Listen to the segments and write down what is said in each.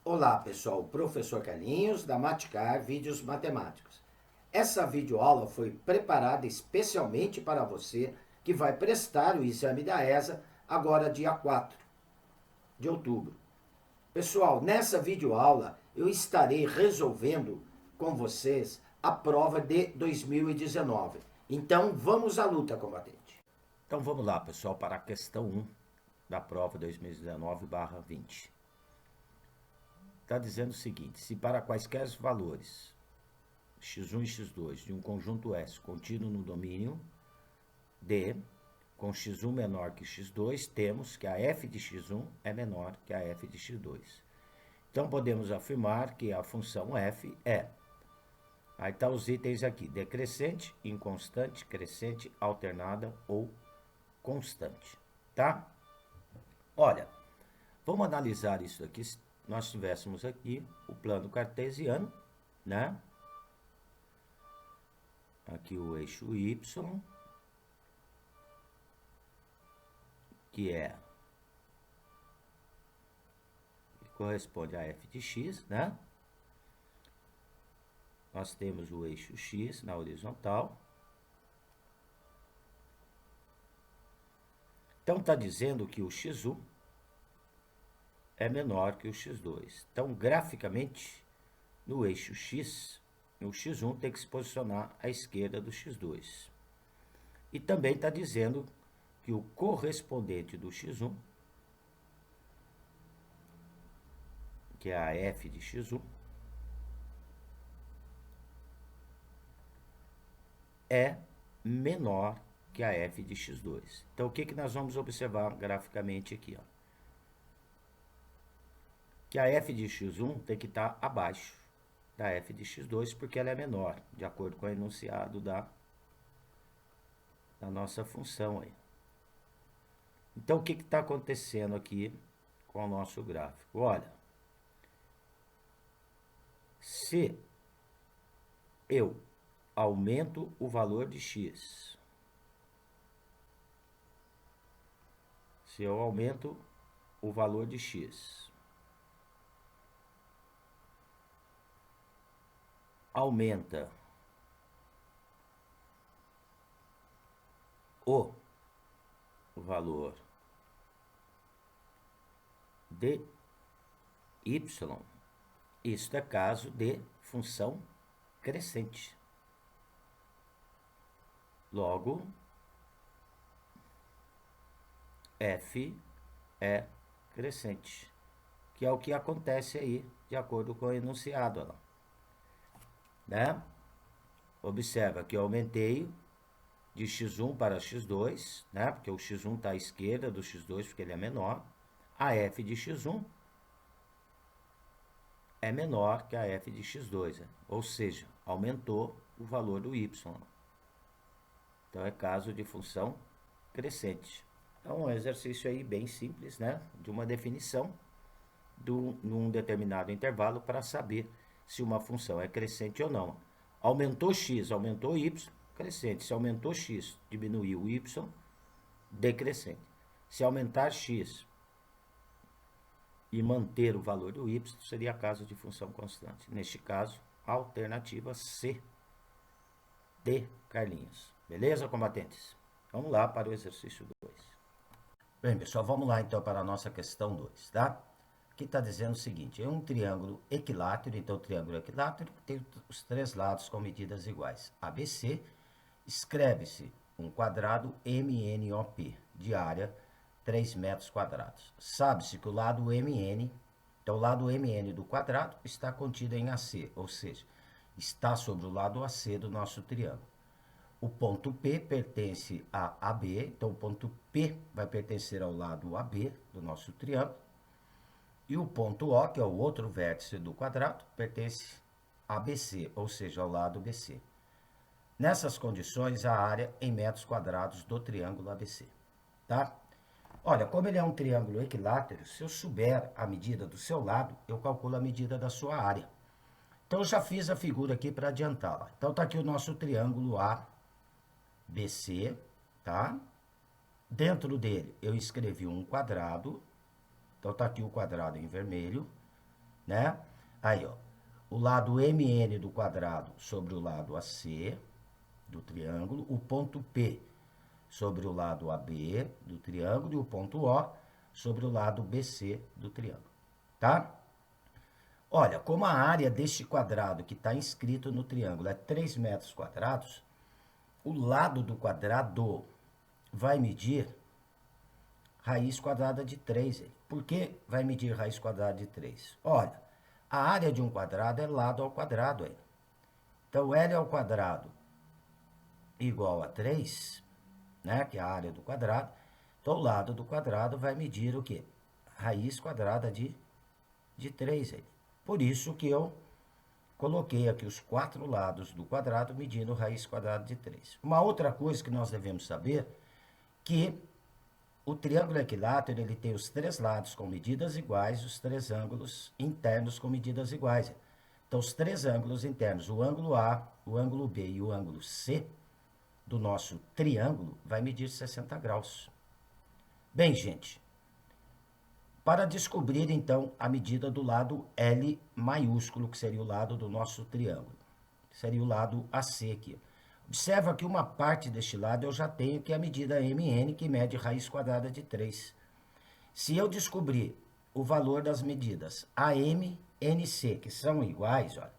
Olá pessoal, professor Carlinhos da Maticar Vídeos Matemáticos. Essa videoaula foi preparada especialmente para você que vai prestar o exame da ESA agora dia 4 de outubro. Pessoal, nessa videoaula eu estarei resolvendo com vocês a prova de 2019. Então vamos à luta, combatente. Então vamos lá, pessoal, para a questão 1 da prova 2019/20. Está dizendo o seguinte: se para quaisquer valores x1 e x2 de um conjunto S contínuo no domínio D, com x1 menor que x2, temos que a f de x1 é menor que a f de x2. Então podemos afirmar que a função f é. Aí tá os itens aqui: decrescente, inconstante, crescente, alternada ou constante, tá? Olha, vamos analisar isso aqui. Se nós tivéssemos aqui o plano cartesiano, né? Aqui o eixo y, que corresponde a f de x, né? Nós temos o eixo x na horizontal. Então está dizendo que o x1 é menor que o x2. Então, graficamente, no eixo x, o x1 tem que se posicionar à esquerda do x2. E também está dizendo que o correspondente do x1, que é a f de x1, é menor que a f de x2. Então, o que nós vamos observar graficamente aqui? Ó? Que a f de x1 tem que estar abaixo da f de x2, porque ela é menor, de acordo com o enunciado da nossa função aí. Então, o que está acontecendo aqui com o nosso gráfico? Olha, se eu aumento o valor de x, se eu aumento o valor de x, aumenta o valor de y, isso é caso de função crescente. Logo, f é crescente, que é o que acontece aí, de acordo com o enunciado, ó, né? Observa que eu aumentei de x1 para x2, né? Porque o x1 está à esquerda do x2, porque ele é menor. A f de x1 é menor que a f de x2, né? Ou seja, aumentou o valor do y. Então, é caso de função crescente. Então, um exercício aí bem simples, né? De uma definição num determinado intervalo para saber se uma função é crescente ou não. Aumentou x, aumentou y, crescente. Se aumentou x, diminuiu y, decrescente. Se aumentar x e manter o valor do y, seria caso de função constante. Neste caso, alternativa C de Carlinhos. Beleza, combatentes? Vamos lá para o exercício 2. Bem, pessoal, vamos lá então para a nossa questão 2, tá? Aqui está dizendo o seguinte: é um triângulo equilátero, então o triângulo equilátero tem os três lados com medidas iguais. ABC, escreve-se um quadrado MNOP, de área 3 metros quadrados. Sabe-se que o lado MN, então o lado MN do quadrado está contido em AC, ou seja, está sobre o lado AC do nosso triângulo. O ponto P pertence a AB, então o ponto P vai pertencer ao lado AB do nosso triângulo. E o ponto O, que é o outro vértice do quadrado, pertence a BC, ou seja, ao lado BC. Nessas condições, a área em metros quadrados do triângulo ABC, tá? Olha, como ele é um triângulo equilátero, se eu souber a medida do seu lado, eu calculo a medida da sua área. Então, eu já fiz a figura aqui para adiantá-la. Então, tá aqui o nosso triângulo ABC, tá? Dentro dele, eu escrevi um quadrado. Então, tá aqui o quadrado em vermelho, né? Aí, ó, o lado MN do quadrado sobre o lado AC do triângulo, o ponto P sobre o lado AB do triângulo e o ponto O sobre o lado BC do triângulo, tá? Olha, como a área deste quadrado que está inscrito no triângulo é 3 metros quadrados, o lado do quadrado vai medir raiz quadrada de 3. Por que vai medir raiz quadrada de 3? Olha, a área de um quadrado é lado ao quadrado. Aí. Então, L ao quadrado igual a 3, né, que é a área do quadrado. Então, o lado do quadrado vai medir o quê? Raiz quadrada de 3. Aí. Por isso que eu coloquei aqui os 4 lados do quadrado medindo raiz quadrada de 3. Uma outra coisa que nós devemos saber que o triângulo equilátero ele tem os 3 lados com medidas iguais, os 3 ângulos internos com medidas iguais. Então, os 3 ângulos internos, o ângulo A, o ângulo B e o ângulo C do nosso triângulo vai medir 60 graus. Bem, gente, para descobrir, então, a medida do lado L maiúsculo, que seria o lado do nosso triângulo, seria o lado AC aqui. Observa que uma parte deste lado eu já tenho, que é a medida MN, que mede raiz quadrada de 3. Se eu descobrir o valor das medidas AM, NC, que são iguais, olha,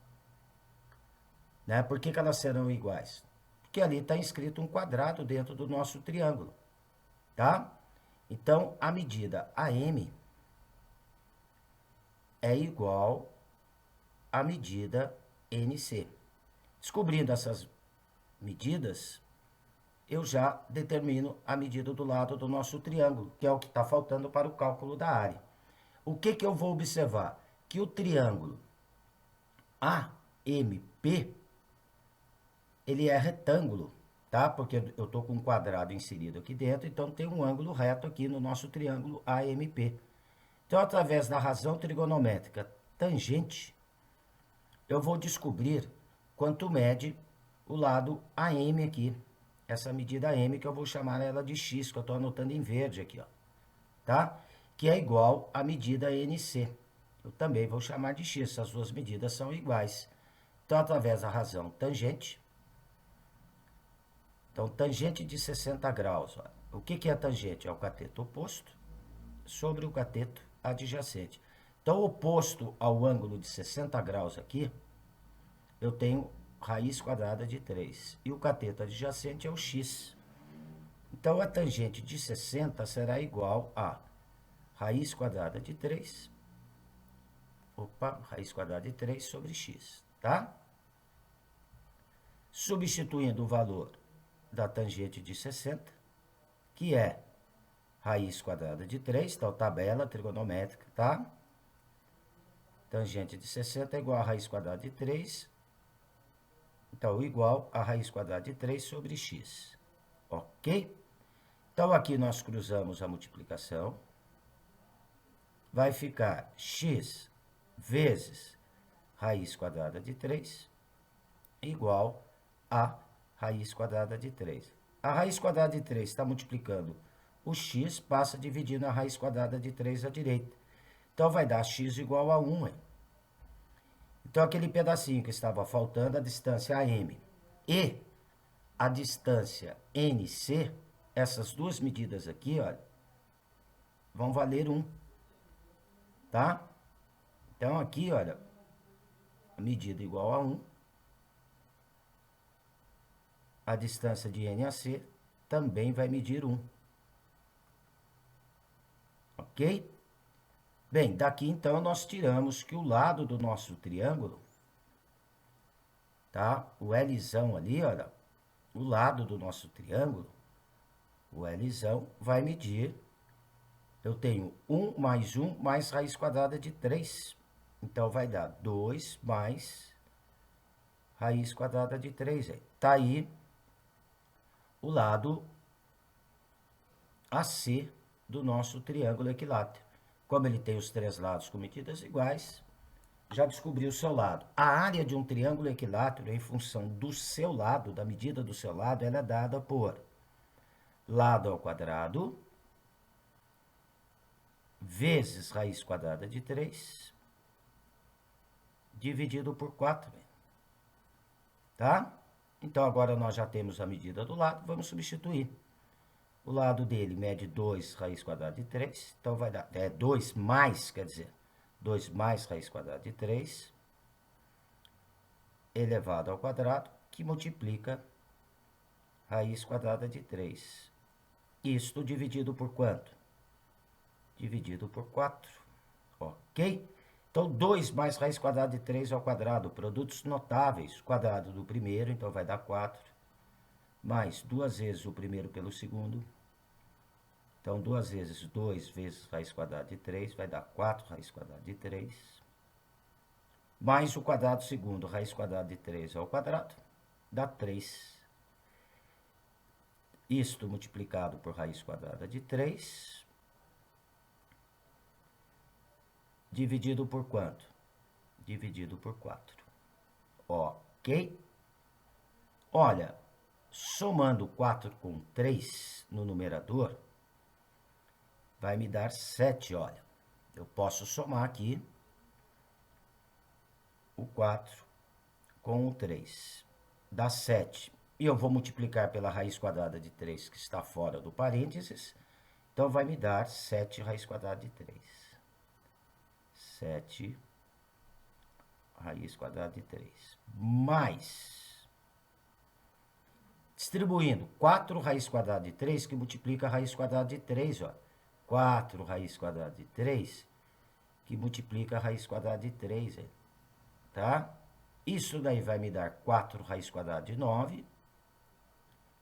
né? Por que elas serão iguais? Porque ali está inscrito um quadrado dentro do nosso triângulo, tá? Então, a medida AM é igual à medida NC. Descobrindo essas medidas, eu já determino a medida do lado do nosso triângulo, que é o que está faltando para o cálculo da área. O que eu vou observar? Que o triângulo AMP, ele é retângulo, tá? Porque eu estou com um quadrado inserido aqui dentro, então tem um ângulo reto aqui no nosso triângulo AMP. Então, através da razão trigonométrica tangente, eu vou descobrir quanto mede o lado AM aqui. Essa medida AM que eu vou chamar ela de X, que eu estou anotando em verde aqui, ó. Tá? Que é igual à medida NC. Eu também vou chamar de X, essas duas medidas são iguais. Então, através da razão tangente, então, tangente de 60 graus, ó. O que é tangente? É o cateto oposto sobre o cateto adjacente. Então, oposto ao ângulo de 60 graus aqui, eu tenho raiz quadrada de 3. E o cateto adjacente é o x. Então, a tangente de 60 será igual a raiz quadrada de 3. Raiz quadrada de 3 sobre x, tá? Substituindo o valor da tangente de 60, que é raiz quadrada de 3, então tabela trigonométrica, tá? Tangente de 60 é igual a raiz quadrada de 3, então igual a raiz quadrada de 3 sobre x, ok? Então aqui nós cruzamos a multiplicação, vai ficar x vezes raiz quadrada de 3 igual a raiz quadrada de 3. A raiz quadrada de 3 está multiplicando o x, passa dividindo a raiz quadrada de 3 à direita. Então, vai dar x igual a 1. Hein? Então, aquele pedacinho que estava faltando, a distância AM e a distância NC, essas duas medidas aqui, olha, vão valer 1. Tá? Então, aqui, olha, a medida igual a 1. A distância de N a C também vai medir 1. Ok? Bem, daqui então nós tiramos que o lado do nosso triângulo, tá? O Lzão ali, olha, o lado do nosso triângulo, o Lzão vai medir, eu tenho 1 mais 1 mais raiz quadrada de 3. Então, vai dar 2 mais raiz quadrada de 3. Tá aí o lado AC do nosso triângulo equilátero. Como ele tem os 3 lados com medidas iguais, já descobriu o seu lado. A área de um triângulo equilátero, em função do seu lado, da medida do seu lado, ela é dada por lado ao quadrado vezes raiz quadrada de 3 dividido por 4. Tá? Então, agora nós já temos a medida do lado, vamos substituir. O lado dele mede 2 raiz quadrada de 3, então vai dar 2 mais, quer dizer, 2 mais raiz quadrada de 3, elevado ao quadrado, que multiplica raiz quadrada de 3. Isto dividido por quanto? Dividido por 4, ok? Então, 2 mais raiz quadrada de 3 ao quadrado, produtos notáveis, quadrado do primeiro, então vai dar 4, mais 2 vezes o primeiro pelo segundo. Então, 2 vezes 2 vezes raiz quadrada de 3 vai dar 4 raiz quadrada de 3. Mais o quadrado segundo, raiz quadrada de 3 ao quadrado, dá 3. Isto multiplicado por raiz quadrada de 3, dividido por quanto? Dividido por 4. Ok? Olha, somando 4 com 3 no numerador, vai me dar 7, olha. Eu posso somar aqui o 4 com o 3. Dá 7. E eu vou multiplicar pela raiz quadrada de 3, que está fora do parênteses. Então, vai me dar 7 raiz quadrada de 3. 7 raiz quadrada de 3. Mais, distribuindo, 4 raiz quadrada de 3, que multiplica a raiz quadrada de 3, ó. 4 raiz quadrada de 3, que multiplica a raiz quadrada de 3, tá? Isso daí vai me dar 4 raiz quadrada de 9.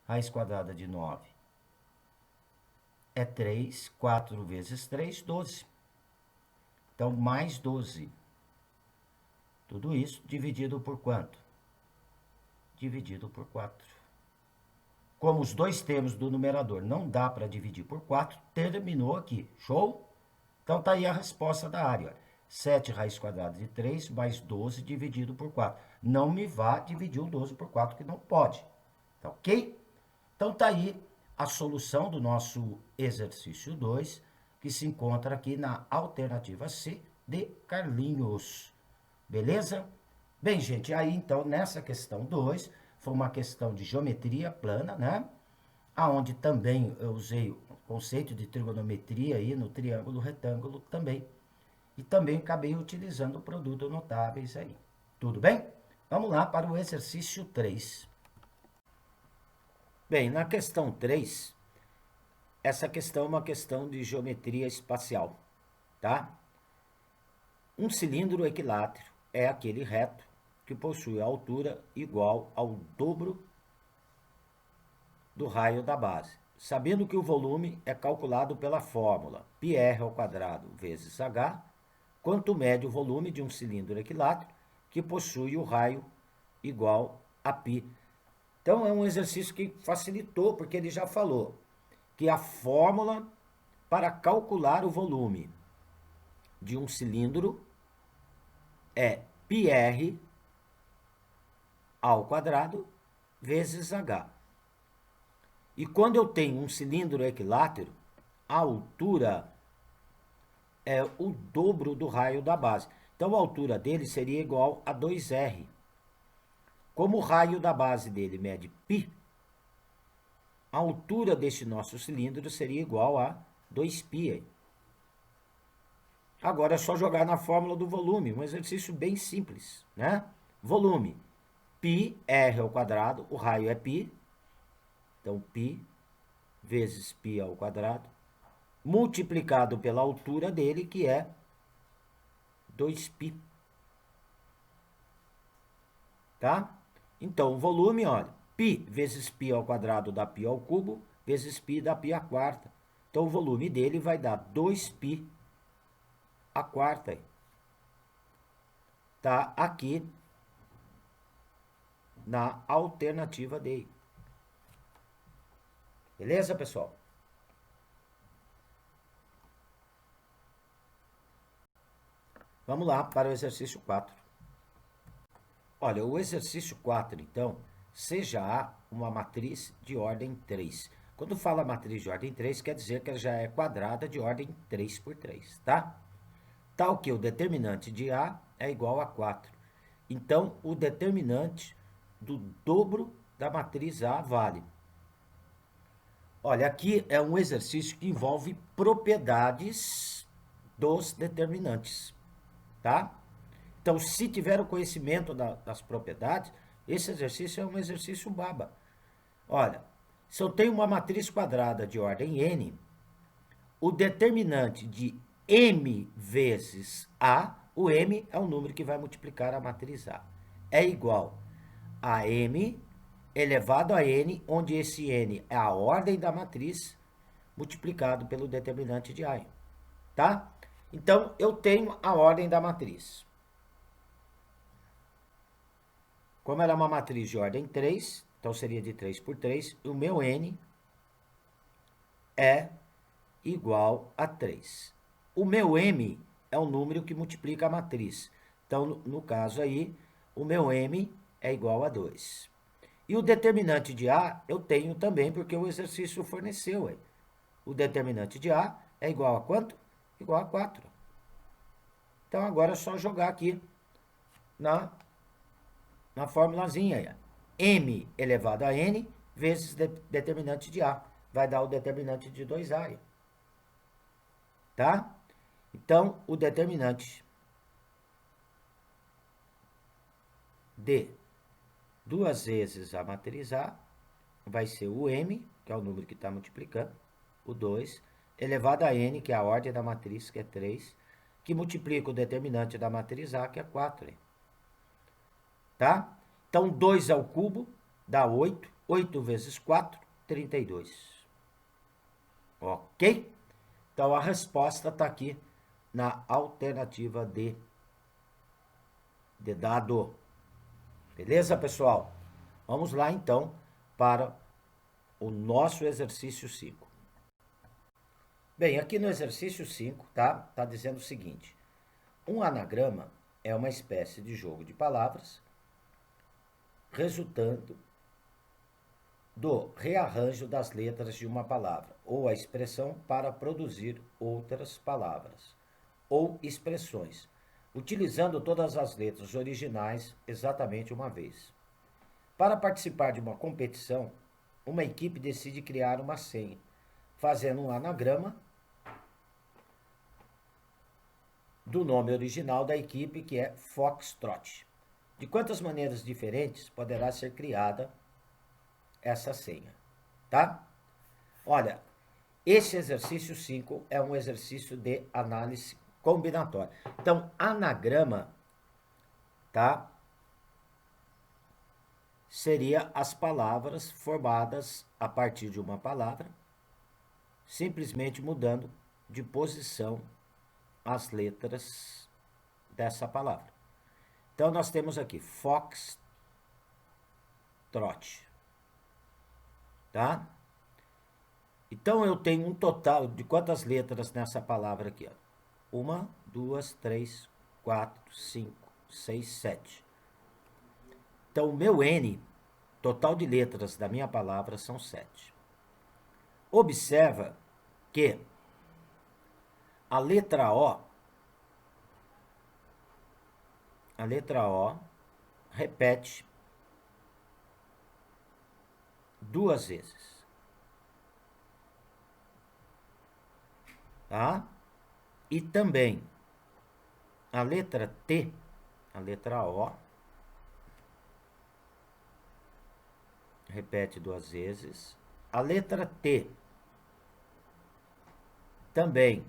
Raiz quadrada de 9 é 3. 4 vezes 3, 12. Então, mais 12. Tudo isso dividido por quanto? Dividido por 4. Como os dois termos do numerador não dá para dividir por 4, terminou aqui. Show? Então, tá aí a resposta da área. 7 raiz quadrada de 3 mais 12 dividido por 4. Não me vá dividir o 12 por 4, que não pode. Tá ok? Então, tá aí a solução do nosso exercício 2, que se encontra aqui na alternativa C de Carlinhos. Beleza? Bem, gente, aí então nessa questão 2, foi uma questão de geometria plana, né? Aonde também eu usei o conceito de trigonometria aí no triângulo retângulo também. E também acabei utilizando o produto notáveis aí. Tudo bem? Vamos lá para o exercício 3. Bem, na questão 3, essa questão é uma questão de geometria espacial, tá? Um cilindro equilátero é aquele reto que possui altura igual ao dobro do raio da base. Sabendo que o volume é calculado pela fórmula πr² vezes h, quanto mede o volume de um cilindro equilátero que possui o raio igual a π. Então, é um exercício que facilitou, porque ele já falou que a fórmula para calcular o volume de um cilindro é πr² vezes h. E quando eu tenho um cilindro equilátero, a altura é o dobro do raio da base. Então, a altura dele seria igual a 2r. Como o raio da base dele mede π, a altura deste nosso cilindro seria igual a 2π. Agora é só jogar na fórmula do volume, um exercício bem simples, né? Volume, πr², o raio é π, então π vezes π², multiplicado pela altura dele, que é 2π. Tá? Então, o volume, olha, π vezes π² dá π², vezes π dá π². Então, o volume dele vai dar 2π². Tá aqui na alternativa D. Beleza, pessoal? Vamos lá para o exercício 4. Olha, o exercício 4, então, seja A uma matriz de ordem 3. Quando fala matriz de ordem 3, quer dizer que ela já é quadrada de ordem 3 por 3, tá? Tal que o determinante de A é igual a 4. então o determinante do dobro da matriz A vale. Olha, aqui é um exercício que envolve propriedades dos determinantes, tá? Então, se tiver o conhecimento das propriedades, esse exercício é um exercício baba. Olha, se eu tenho uma matriz quadrada de ordem n, o determinante de m vezes A, o m é o número que vai multiplicar a matriz A, é igual a m elevado a n, onde esse n é a ordem da matriz, multiplicado pelo determinante de A, tá? Então, eu tenho a ordem da matriz. Como ela é uma matriz de ordem 3, então seria de 3 por 3, o meu n é igual a 3. O meu m é o número que multiplica a matriz. Então, no caso aí, o meu m é igual a 2. E o determinante de A eu tenho também, porque o exercício forneceu. Aí. O determinante de A é igual a quanto? Igual a 4. Então, agora é só jogar aqui na formulazinha. Aí. M elevado a n vezes determinante de A. Vai dar o determinante de 2A. Aí. Tá? Então, o determinante de 2 vezes a matriz A vai ser o m, que é o número que está multiplicando, o 2, elevado a n, que é a ordem da matriz, que é 3, que multiplica o determinante da matriz A, que é 4. Hein? Tá? Então, 2 ao cubo dá 8. 8 vezes 4, 32. Ok? Então, a resposta está aqui na alternativa de dado. Beleza, pessoal? Vamos lá, então, para o nosso exercício 5. Bem, aqui no exercício 5, tá dizendo o seguinte. Um anagrama é uma espécie de jogo de palavras resultando do rearranjo das letras de uma palavra ou a expressão para produzir outras palavras ou expressões, utilizando todas as letras originais exatamente uma vez. Para participar de uma competição, uma equipe decide criar uma senha, fazendo um anagrama do nome original da equipe, que é Foxtrot. De quantas maneiras diferentes poderá ser criada essa senha, tá? Olha, esse exercício 5 é um exercício de análise combinatória. Então, anagrama, tá? Seria as palavras formadas a partir de uma palavra, simplesmente mudando de posição as letras dessa palavra. Então, nós temos aqui Foxtrot, tá? Então, eu tenho um total de quantas letras nessa palavra aqui? 1, 2, 3, 4, 5, 6, 7. Então, o meu N, total de letras da minha palavra, são 7. Observa que a letra O repete 2 vezes. Tá? E também a letra T, a letra O, repete 2 vezes. A letra T também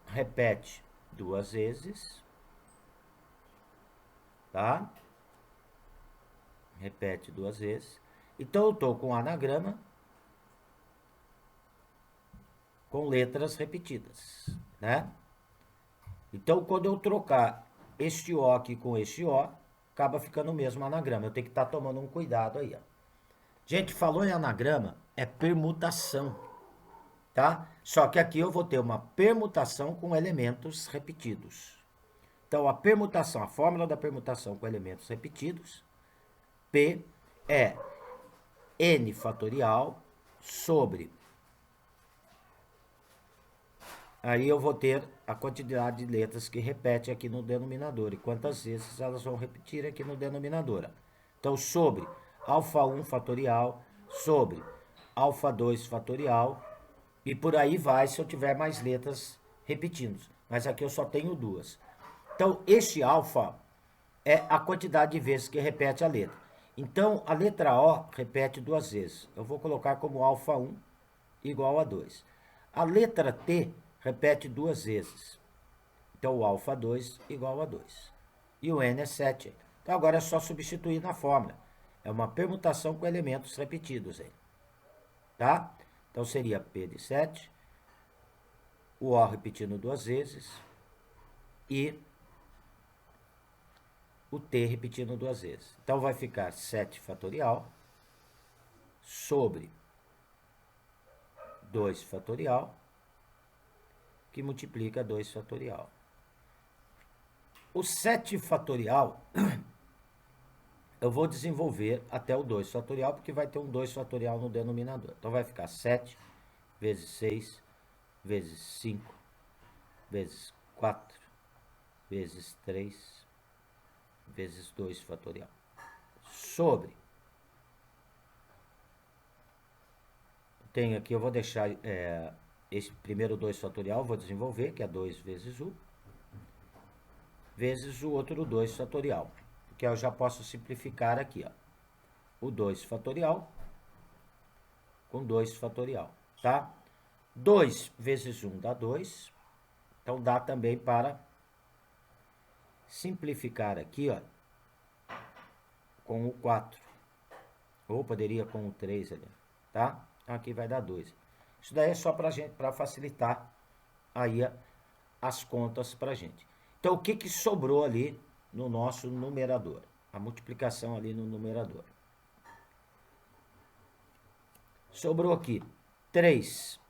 repete 2 vezes. Tá? Repete 2 vezes. Então, eu estou com o anagrama com letras repetidas, né? Então, quando eu trocar este O aqui com este O, acaba ficando o mesmo anagrama. Eu tenho que estar tomando um cuidado aí, ó. Gente, falou em anagrama, é permutação, tá? Só que aqui eu vou ter uma permutação com elementos repetidos. Então, a permutação, a fórmula da permutação com elementos repetidos, P é N fatorial sobre aí eu vou ter a quantidade de letras que repete aqui no denominador e quantas vezes elas vão repetir aqui no denominador. Então, sobre alfa 1 fatorial, sobre alfa 2 fatorial, e por aí vai se eu tiver mais letras repetindo. Mas aqui eu só tenho duas. Então, este alfa é a quantidade de vezes que repete a letra. Então, a letra O repete duas vezes. Eu vou colocar como alfa 1 igual a 2. A letra T repete duas vezes. Então, o alfa 2 igual a 2. E o N é 7. Então, agora é só substituir na fórmula. É uma permutação com elementos repetidos aí. Tá? Então, seria P de 7, o O repetindo duas vezes e o T repetindo duas vezes. Então, vai ficar 7 fatorial sobre 2 fatorial, que multiplica 2 fatorial. O 7 fatorial, eu vou desenvolver até o 2 fatorial, porque vai ter um 2 fatorial no denominador. Então, vai ficar 7 vezes 6, vezes 5, vezes 4, vezes 3, vezes 2 fatorial. Sobre. Tenho aqui, eu vou deixar esse primeiro 2 fatorial, vou desenvolver, que é 2 vezes 1, vezes o outro 2 fatorial. Que eu já posso simplificar aqui, ó. O 2 fatorial com 2 fatorial, tá? 2 vezes 1 dá 2. Então, dá também para simplificar aqui, ó, com o 4. Ou poderia com o 3 ali, tá? Aqui vai dar 2. Isso daí é só para facilitar aí as contas pra gente. Então, o que sobrou ali no nosso numerador? A multiplicação ali no numerador. Sobrou aqui 3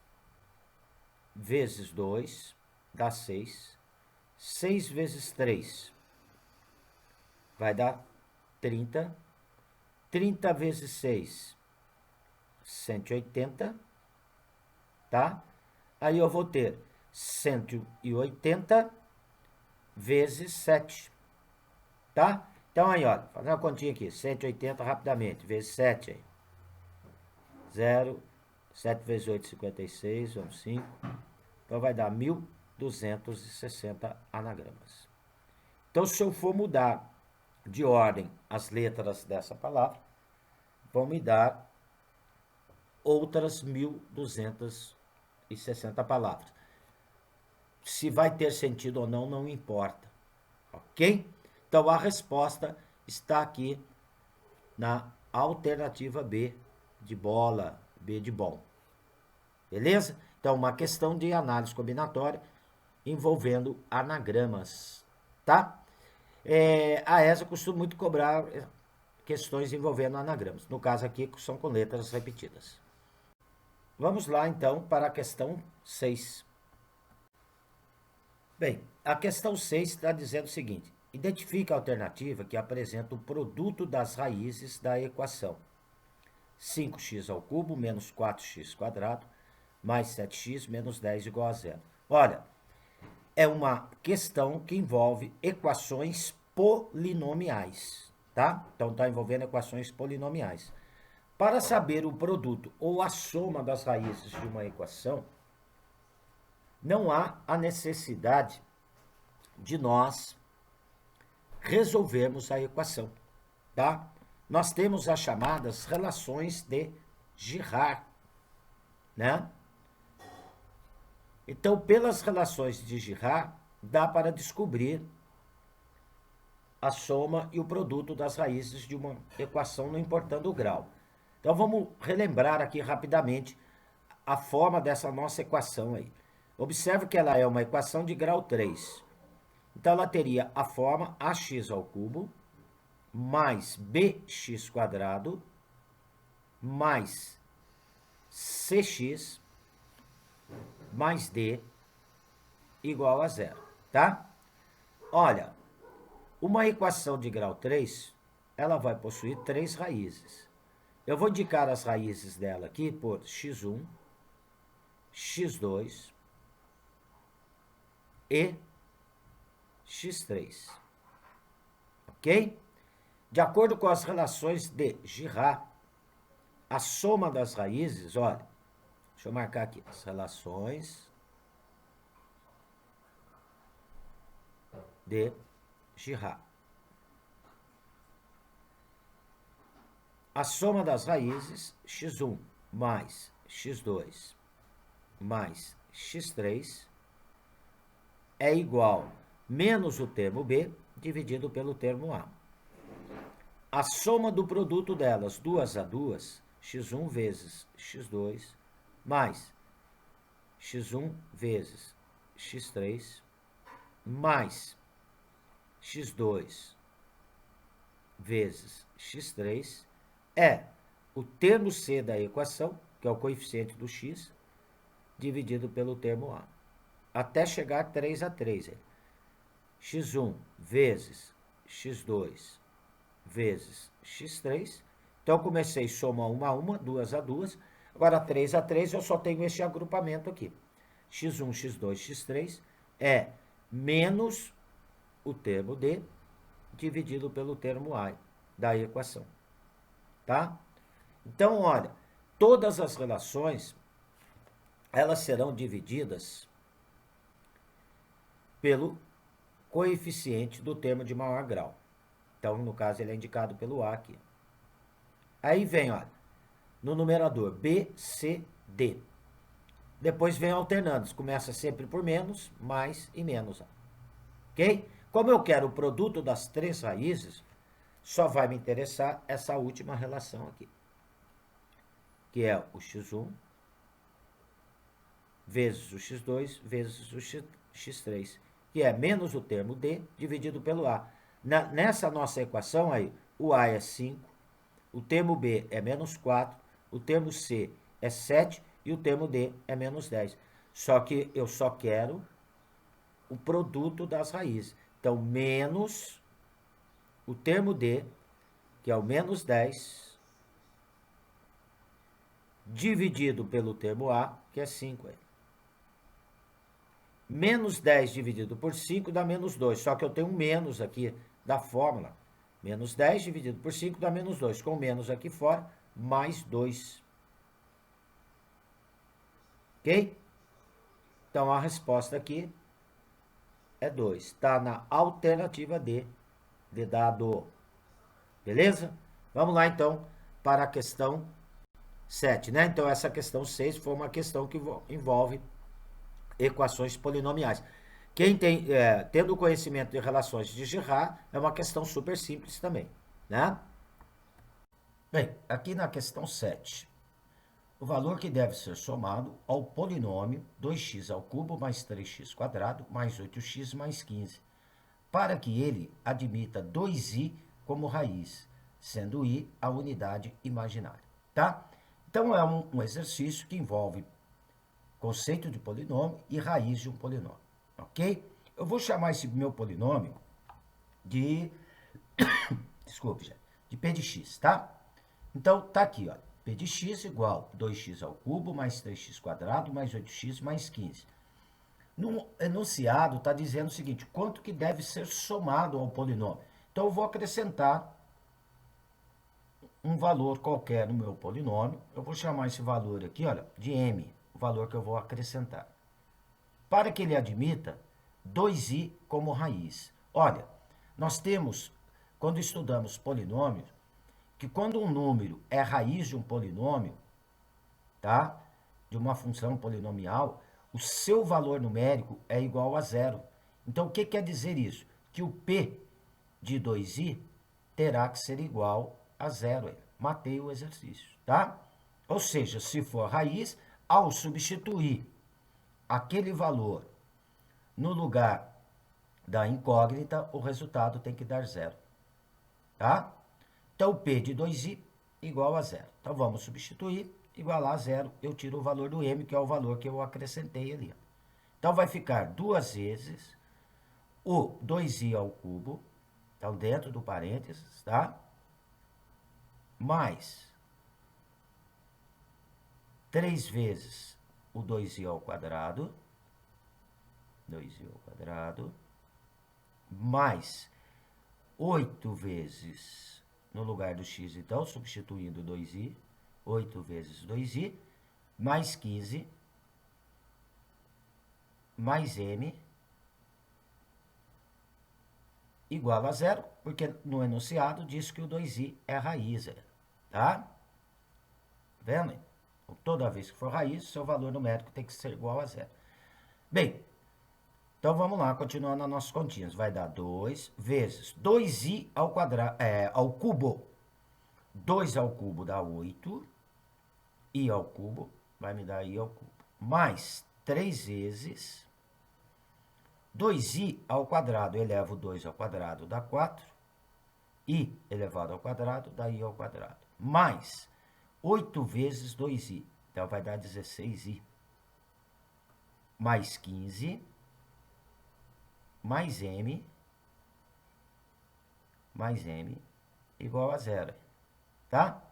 vezes 2 dá 6. 6 vezes 3 vai dar 30. 30 vezes 6, 180, tá? Aí eu vou ter 180 vezes 7, tá? Então aí, olha, fazendo uma continha aqui, 180 rapidamente, vezes 7 aí. 0, 7 vezes 8, 56, vamos 5. Então vai dar 1.260 anagramas. Então, se eu for mudar de ordem as letras dessa palavra, vão me dar outras 1.260 palavras. Se vai ter sentido ou não, não importa. Ok? Então, a resposta está aqui na alternativa B de bola, B de bom. Beleza? Então, uma questão de análise combinatória envolvendo anagramas, tá? A ESA costuma muito cobrar questões envolvendo anagramas. No caso aqui, são com letras repetidas. Vamos lá, então, para a questão 6. Bem, a questão 6 está dizendo o seguinte. Identifique a alternativa que apresenta o produto das raízes da equação. 5x ao cubo menos 4x quadrado mais 7x menos 10 igual a 0. Olha, é uma questão que envolve equações polinomiais, tá? Então, está envolvendo equações polinomiais. Para saber o produto ou a soma das raízes de uma equação, não há a necessidade de nós resolvermos a equação, tá? Nós temos as chamadas relações de Girard, né? Então, pelas relações de Girard, dá para descobrir a soma e o produto das raízes de uma equação, não importando o grau. Então, vamos relembrar aqui rapidamente a forma dessa nossa equação aí. Observe que ela é uma equação de grau 3. Então, ela teria a forma ax ao cubo mais bx quadrado mais cx mais d igual a 0, tá? Olha, uma equação de grau 3, ela vai possuir 3 raízes. Eu vou indicar as raízes dela aqui por x1, x2 e x3. Ok? De acordo com as relações de Girard, a soma das raízes, olha, deixa eu marcar aqui, as relações de Girard. A soma das raízes, x1 mais x2 mais x3, é igual menos o termo b dividido pelo termo a. A soma do produto delas, 2 a 2, x1 vezes x2, mais x1 vezes x3, mais x2 vezes x3, é o termo c da equação, que é o coeficiente do x, dividido pelo termo a, até chegar a 3 a 3. x1 vezes x2 vezes x3. Então, eu comecei a somar 1 a 1, 2 a 2. Agora, 3 a 3, eu só tenho esse agrupamento aqui. x1, x2, x3 é menos o termo d dividido pelo termo a da equação. Tá? Então, olha, todas as relações, elas serão divididas pelo coeficiente do termo de maior grau. Então, no caso, ele é indicado pelo A aqui. Aí vem, olha, no numerador, B, C, D. Depois vem alternando. Começa sempre por menos, mais e menos. Ok? Como eu quero o produto das três raízes, só vai me interessar essa última relação aqui, que é o x1 vezes o x2 vezes o x3, que é menos o termo d dividido pelo a. Nessa nossa equação aí, o a é 5, o termo b é menos 4, o termo c é 7 e o termo d é menos 10. Só que eu só quero o produto das raízes. Então, menos o termo d, que é o menos 10, dividido pelo termo a, que é 5. Menos 10 dividido por 5 dá menos 2. Só que eu tenho um menos aqui da fórmula. Menos 10 dividido por 5 dá menos 2. Com menos aqui fora, mais 2. Ok? Então, a resposta aqui é 2. Está na alternativa D, de dado. Beleza? Vamos lá, então, para a questão 7, né? Então, essa questão 6 foi uma questão que envolve equações polinomiais. Quem tem, tendo conhecimento de relações de Girard, é uma questão super simples também, né? Bem, aqui na questão 7, o valor que deve ser somado ao polinômio 2x ao cubo mais 3x quadrado mais 8x mais 15, para que ele admita 2i como raiz, sendo i a unidade imaginária, tá? Então, é um exercício que envolve conceito de polinômio e raiz de um polinômio, ok? Eu vou chamar esse meu polinômio de, desculpe, gente, de p de x, tá? Então, tá aqui, ó, p de x igual 2x ao cubo mais 3x quadrado mais 8x mais 15. No enunciado está dizendo o seguinte, quanto que deve ser somado ao polinômio. Então, eu vou acrescentar um valor qualquer no meu polinômio. Eu vou chamar esse valor aqui, olha, de m, o valor que eu vou acrescentar. Para que ele admita 2i como raiz. Olha, nós temos, quando estudamos polinômios, que quando um número é raiz de um polinômio, tá? De uma função polinomial, o seu valor numérico é igual a zero. Então, o que quer dizer isso? Que o p de 2i terá que ser igual a zero. Matei o exercício, tá? Ou seja, se for raiz, ao substituir aquele valor no lugar da incógnita, o resultado tem que dar zero, tá? Então, p de 2i igual a zero. Então, vamos substituir, igualar a zero, eu tiro o valor do m, que é o valor que eu acrescentei ali. Então, vai ficar 2 vezes o 2i ao cubo, então, dentro do parênteses, tá? Mais 3 vezes o 2i ao quadrado, 2i ao quadrado, mais 8 vezes, no lugar do x, então, substituindo 2i, 8 vezes 2i, mais 15, mais m, igual a zero, porque no enunciado diz que o 2i é raiz, tá? Vendo? Então, toda vez que for raiz, seu valor numérico tem que ser igual a zero. Bem, então vamos lá, continuando as nossas continhas. Vai dar 2 vezes 2i ao quadrado, ao cubo. 2 ao cubo dá 8. I ao cubo vai me dar i ao cubo. Mais 3 vezes 2i ao quadrado, elevo 2 ao quadrado, dá 4. I elevado ao quadrado, dá i ao quadrado. Mais 8 vezes 2i, então vai dar 16i. Mais 15, mais m, igual a zero, tá?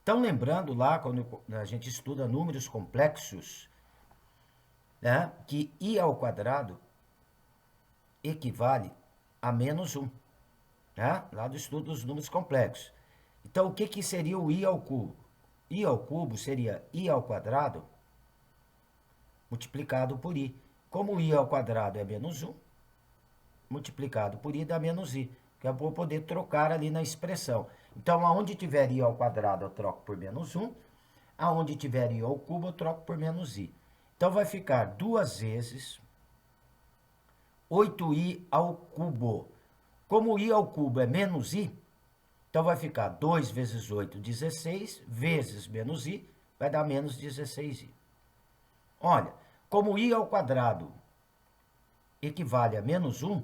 Então, lembrando lá, quando a gente estuda números complexos, né, que i ao quadrado equivale a menos 1, né? Lá do estudo dos números complexos. Então, o que seria o i ao cubo? I ao cubo seria i ao quadrado multiplicado por i. Como i ao quadrado é menos 1, multiplicado por i dá menos i, que eu vou poder trocar ali na expressão. Então, aonde tiver i ao quadrado, eu troco por menos 1. Aonde tiver i ao cubo, eu troco por menos i. Então, vai ficar 2 vezes 8i ao cubo. Como i ao cubo é menos i, então vai ficar 2 vezes 8, 16, vezes menos i, vai dar menos 16i. Olha, como i ao quadrado equivale a menos 1,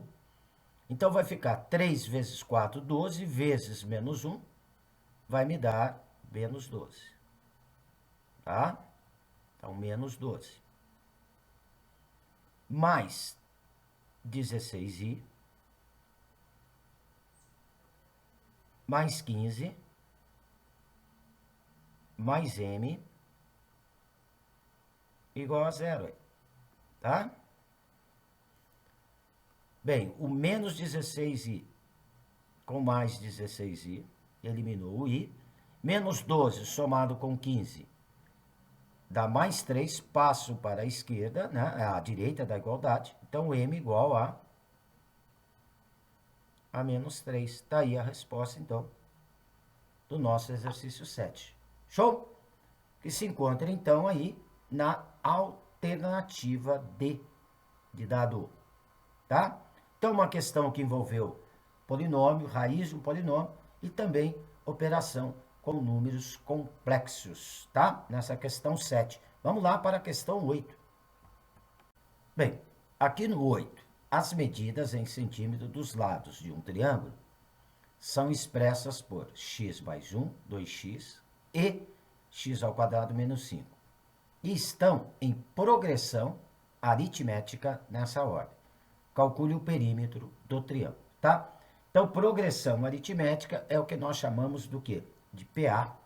então vai ficar 3 vezes 4, 12, vezes menos 1, vai me dar menos 12. Tá? Então, menos 12. Mais 16i, mais 15, mais m, igual a zero, tá? Bem, o menos 16i com mais 16i, eliminou o i, menos 12 somado com 15, dá mais 3, passo para a esquerda, né, à direita da igualdade, então m igual a menos 3. Está aí a resposta, então, do nosso exercício 7. Show? Que se encontra, então, aí na alternativa D de dado, tá? Então, uma questão que envolveu polinômio, raiz de um polinômio e também operação com números complexos, tá? Nessa questão 7. Vamos lá para a questão 8. Bem, aqui no 8, as medidas em centímetro dos lados de um triângulo são expressas por x mais 1, 2x, e x ao quadrado menos 5. E estão em progressão aritmética nessa ordem. Calcule o perímetro do triângulo, tá? Então, progressão aritmética é o que nós chamamos do quê? De PA,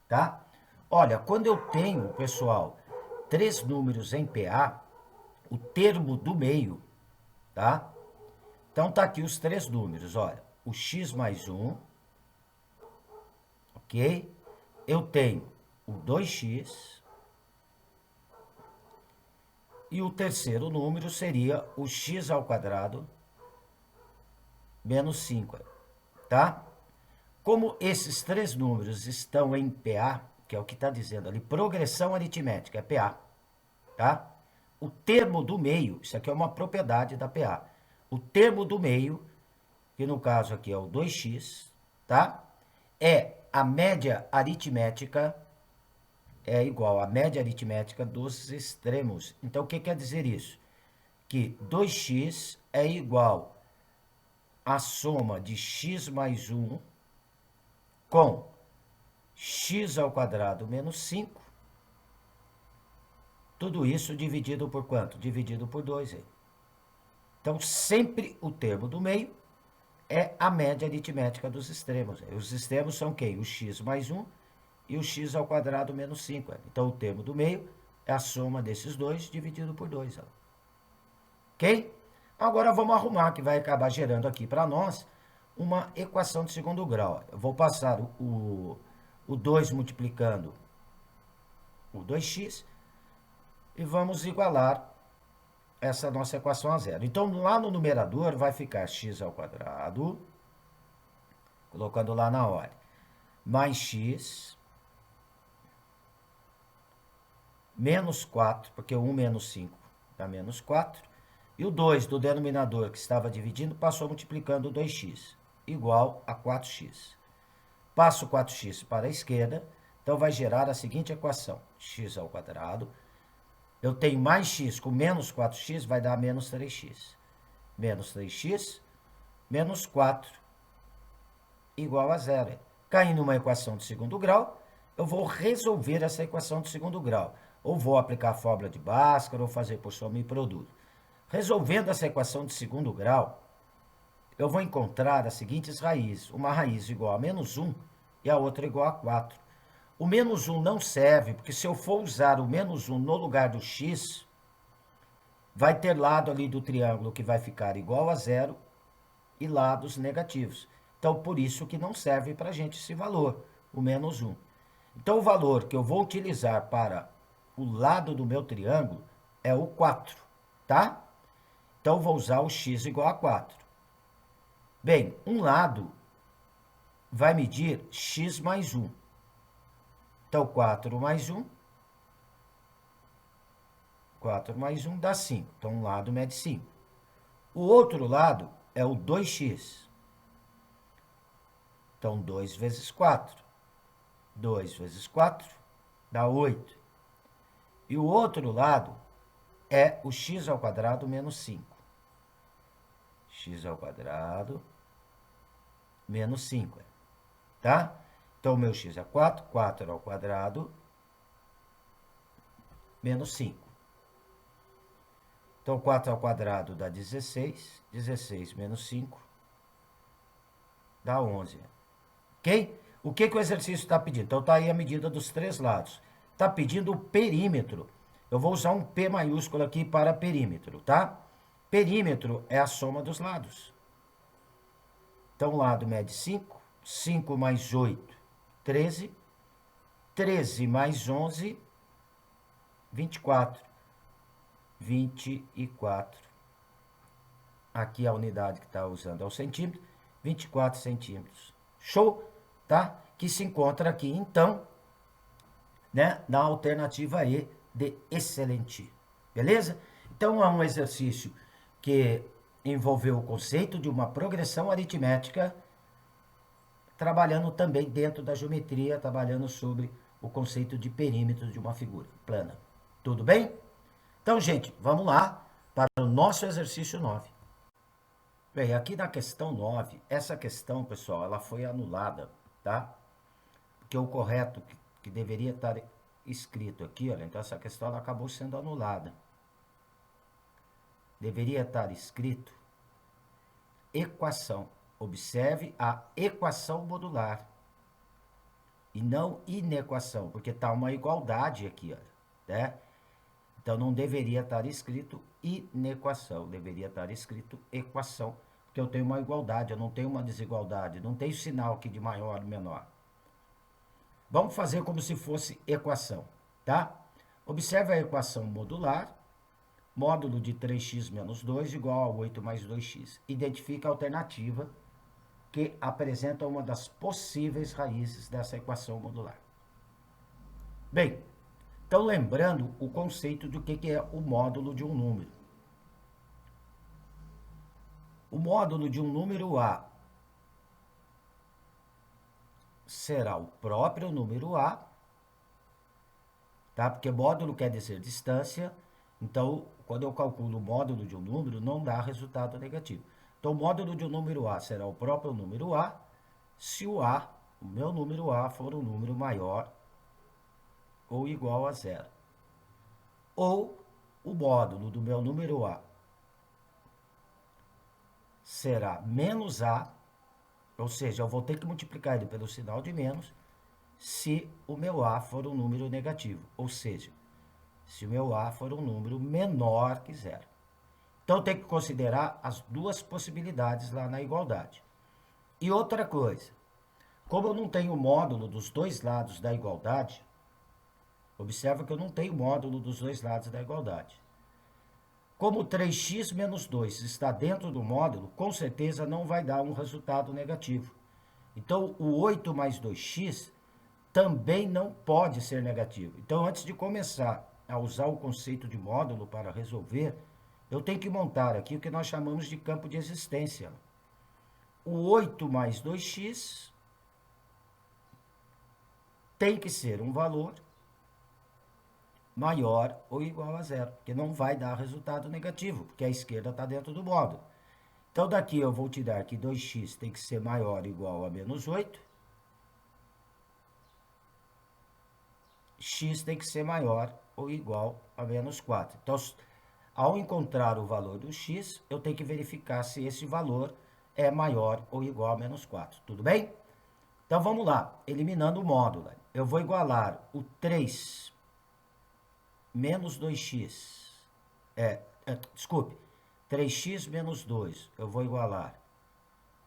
tá? Olha, quando eu tenho, pessoal, 3 números em PA, o termo do meio, tá? Então, tá aqui os 3 números, olha. O x mais 1, ok? Eu tenho o 2x. E o terceiro número seria o x ao quadrado menos 5, tá? Como esses 3 números estão em PA, que é o que está dizendo ali, progressão aritmética, é PA, tá? O termo do meio, isso aqui é uma propriedade da PA. O termo do meio, que no caso aqui é o 2x, tá? É a média aritmética, é igual à média aritmética dos extremos. Então, o que quer dizer isso? Que 2x é igual à soma de x mais 1 com x ao quadrado menos 5. Tudo isso dividido por quanto? Dividido por 2. Então, sempre o termo do meio é a média aritmética dos extremos. Os extremos são quem? O x mais 1 e o x ao quadrado menos 5. Então, o termo do meio é a soma desses dois dividido por 2. Ok? ok? Agora vamos arrumar, que vai acabar gerando aqui para nós uma equação de segundo grau. Eu vou passar o 2 multiplicando o 2x e vamos igualar essa nossa equação a zero. Então, lá no numerador vai ficar x ao quadrado, colocando lá na ordem, mais x, menos 4, porque 1 menos 5 dá menos 4, e o 2 do denominador que estava dividindo passou multiplicando o 2x, igual a 4x. Passo 4x para a esquerda, então vai gerar a seguinte equação, x ao quadrado, eu tenho mais x com menos 4x, vai dar menos 3x. Menos 3x, menos 4, igual a zero. Caindo uma equação de segundo grau, eu vou resolver essa equação de segundo grau. Ou vou aplicar a fórmula de Bhaskara, ou fazer por soma e produto. Resolvendo essa equação de segundo grau, eu vou encontrar as seguintes raízes. Uma raiz igual a menos 1 e a outra igual a 4. O menos 1 não serve, porque se eu for usar o menos 1 no lugar do x, vai ter lado ali do triângulo que vai ficar igual a zero e lados negativos. Então, por isso que não serve para a gente esse valor, o menos 1. Então, o valor que eu vou utilizar para o lado do meu triângulo é o 4, tá? Então, vou usar o x igual a 4. Bem, um lado vai medir x mais 1. Então, 4 mais 1. 4 mais 1 dá 5. Então, um lado mede 5. O outro lado é o 2x. Então, 2 vezes 4. 2 vezes 4 dá 8. E o outro lado é o x ao quadrado menos 5. X ao quadrado menos 5. Tá? Então, o meu x é 4. 4 ao quadrado menos 5. Então, 4 ao quadrado dá 16. 16 menos 5 dá 11. Ok? O que o exercício está pedindo? Então, está aí a medida dos três lados. Está pedindo o perímetro. Eu vou usar um P maiúsculo aqui para perímetro, tá? Perímetro é a soma dos lados. Então, o lado mede 5. 5 mais 8, 13. 13 mais 11, 24. 24. Aqui a unidade que está usando é o centímetro. 24 centímetros. Show? Tá? Que se encontra aqui, então, né, na alternativa E de excelente. Beleza? Então, é um exercício que envolveu o conceito de uma progressão aritmética, trabalhando também dentro da geometria, trabalhando sobre o conceito de perímetro de uma figura plana. Tudo bem? Então, gente, vamos lá para o nosso exercício 9. Bem, aqui na questão 9, essa questão, pessoal, ela foi anulada, tá? Porque o correto que deveria estar escrito aqui, olha, então essa questão ela acabou sendo anulada. Deveria estar escrito equação. Observe a equação modular e não inequação, porque está uma igualdade aqui, olha, né? Então, não deveria estar escrito inequação, deveria estar escrito equação, porque eu tenho uma igualdade, eu não tenho uma desigualdade, não tenho sinal aqui de maior ou menor. Vamos fazer como se fosse equação, tá? Observe a equação modular, módulo de 3x menos 2 igual a 8 mais 2x. Identifica a alternativa que apresenta uma das possíveis raízes dessa equação modular. Bem, então, lembrando o conceito do que é o módulo de um número. O módulo de um número A será o próprio número A, tá? Porque módulo quer dizer distância, então, quando eu calculo o módulo de um número, não dá resultado negativo. Então, o módulo de um número A será o próprio número A, se o A, o meu número A, for um número maior ou igual a zero. Ou o módulo do meu número A será menos A, ou seja, eu vou ter que multiplicar ele pelo sinal de menos, se o meu A for um número negativo, ou seja, se o meu A for um número menor que zero. Então tem que considerar as duas possibilidades lá na igualdade. E outra coisa, como eu não tenho módulo dos dois lados da igualdade, observa que eu não tenho módulo dos dois lados da igualdade. Como 3x menos 2 está dentro do módulo, com certeza não vai dar um resultado negativo. Então, o 8 mais 2x também não pode ser negativo. Então, antes de começar a usar o conceito de módulo para resolver, eu tenho que montar aqui o que nós chamamos de campo de existência. O 8 mais 2x tem que ser um valor maior ou igual a zero, porque não vai dar resultado negativo, porque a esquerda está dentro do módulo. Então, daqui eu vou tirar que 2x tem que ser maior ou igual a menos 8. X tem que ser maior ou igual a menos 4. Então, ao encontrar o valor do x, eu tenho que verificar se esse valor é maior ou igual a menos 4. Tudo bem? Então, vamos lá. Eliminando o módulo. Eu vou igualar o 3 menos 2x. Desculpe. 3x menos 2. Eu vou igualar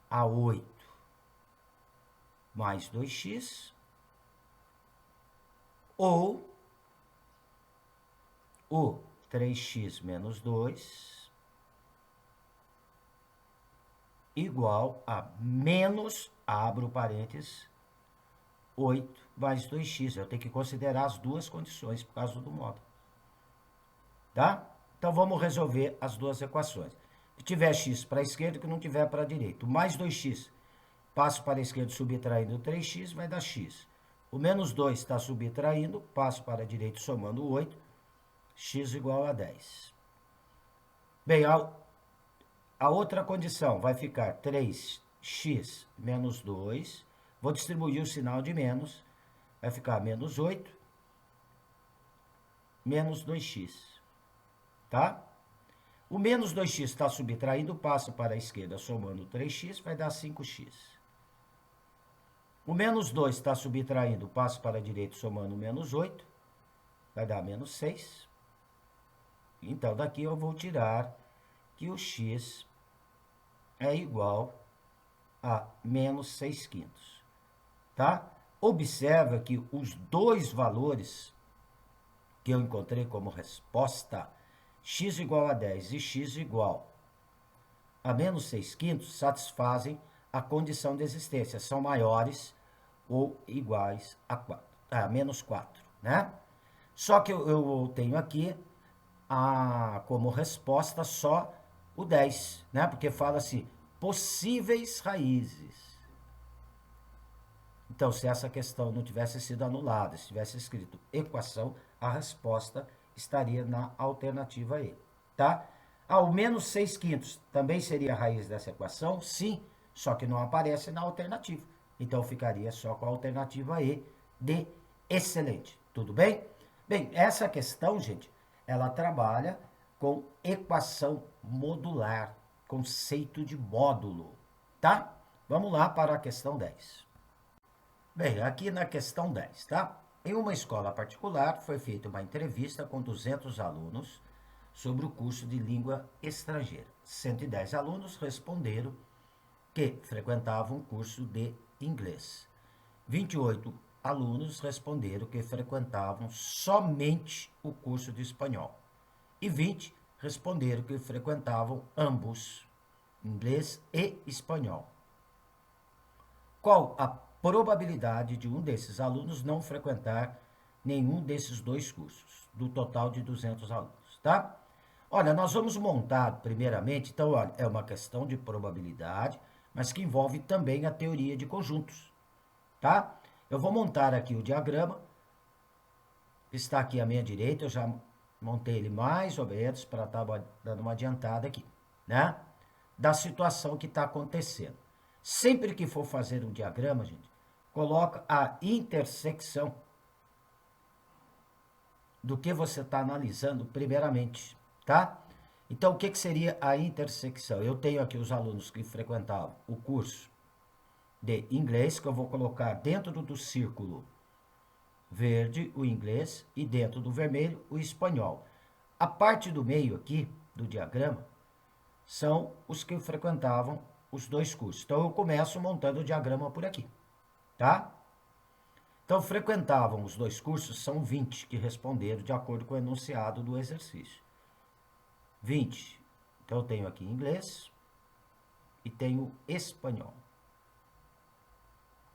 a 8 mais 2x. Ou o 3x menos 2 igual a menos, abro parênteses, 8 mais 2x. Eu tenho que considerar as duas condições por causa do módulo. Tá? Então, vamos resolver as duas equações. Se tiver x para a esquerda, que não tiver para a direita. O mais 2x, passo para a esquerda subtraindo 3x, vai dar x. O menos 2 está subtraindo, passo para a direita somando 8, x igual a 10. Bem, a outra condição vai ficar 3x menos 2, vou distribuir o sinal de menos, vai ficar menos 8, menos 2x, tá? O menos 2x está subtraindo, passo para a esquerda somando 3x, vai dar 5x. O menos 2 está subtraindo, passo para a direita somando menos 8, vai dar menos 6. Então, daqui eu vou tirar que o x é igual a menos 6 quintos. Tá? Observa que os dois valores que eu encontrei como resposta, x igual a 10 e x igual a menos 6 quintos, satisfazem a condição de existência, são maiores ou iguais a menos 4, né? Só que eu tenho aqui como resposta só o 10, né? Porque fala assim, possíveis raízes. Então, se essa questão não tivesse sido anulada, se tivesse escrito equação, a resposta estaria na alternativa E, tá? O menos 6 quintos também seria a raiz dessa equação? Sim, só que não aparece na alternativa. Então, ficaria só com a alternativa E de excelente. Tudo bem? Bem, essa questão, gente, ela trabalha com equação modular, conceito de módulo, tá? Vamos lá para a questão 10. Bem, aqui na questão 10, tá? Em uma escola particular, foi feita uma entrevista com 200 alunos sobre o curso de língua estrangeira. 110 alunos responderam que frequentavam o curso de inglês. 28 alunos responderam que frequentavam somente o curso de espanhol. E 20 responderam que frequentavam ambos, inglês e espanhol. Qual a probabilidade de um desses alunos não frequentar nenhum desses dois cursos, do total de 200 alunos, tá? Olha, nós vamos montar primeiramente, então, olha, é uma questão de probabilidade, mas que envolve também a teoria de conjuntos, tá? Eu vou montar aqui o diagrama, que está aqui à minha direita, eu já montei ele mais ou menos para estar dando uma adiantada aqui, né? Da situação que está acontecendo. Sempre que for fazer um diagrama, gente, coloca a intersecção do que você está analisando primeiramente, tá? Então, o que seria a intersecção? Eu tenho aqui os alunos que frequentavam o curso de inglês, que eu vou colocar dentro do círculo verde o inglês e dentro do vermelho o espanhol. A parte do meio aqui do diagrama são os que frequentavam os 2 cursos. Então, eu começo montando o diagrama por aqui, tá? Então, frequentavam os 2 cursos, são 20 que responderam de acordo com o enunciado do exercício. 20. Então, eu tenho aqui inglês e tenho espanhol,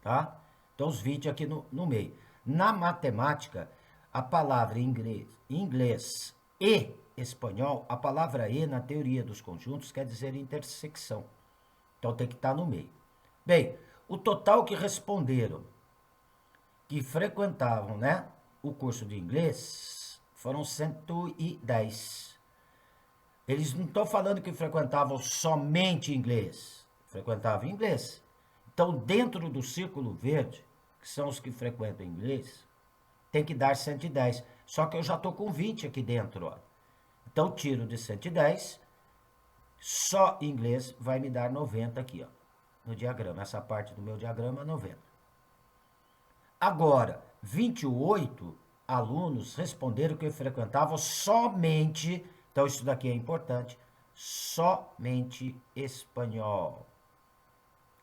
tá? Então, os 20 aqui no meio. Na matemática, a palavra inglês e espanhol, a palavra e na teoria dos conjuntos quer dizer intersecção. Então, tem que estar no meio. Bem, o total que responderam, que frequentavam, né, o curso de inglês, foram 110. Eles não estão falando que frequentavam somente inglês. Frequentavam inglês. Então, dentro do círculo verde, que são os que frequentam inglês, tem que dar 110. Só que eu já estou com 20 aqui dentro, ó. Então, tiro de 110, só inglês vai me dar 90 aqui, ó, no diagrama. Essa parte do meu diagrama, 90. Agora, 28 alunos responderam que frequentavam somente, então isso daqui é importante, somente espanhol.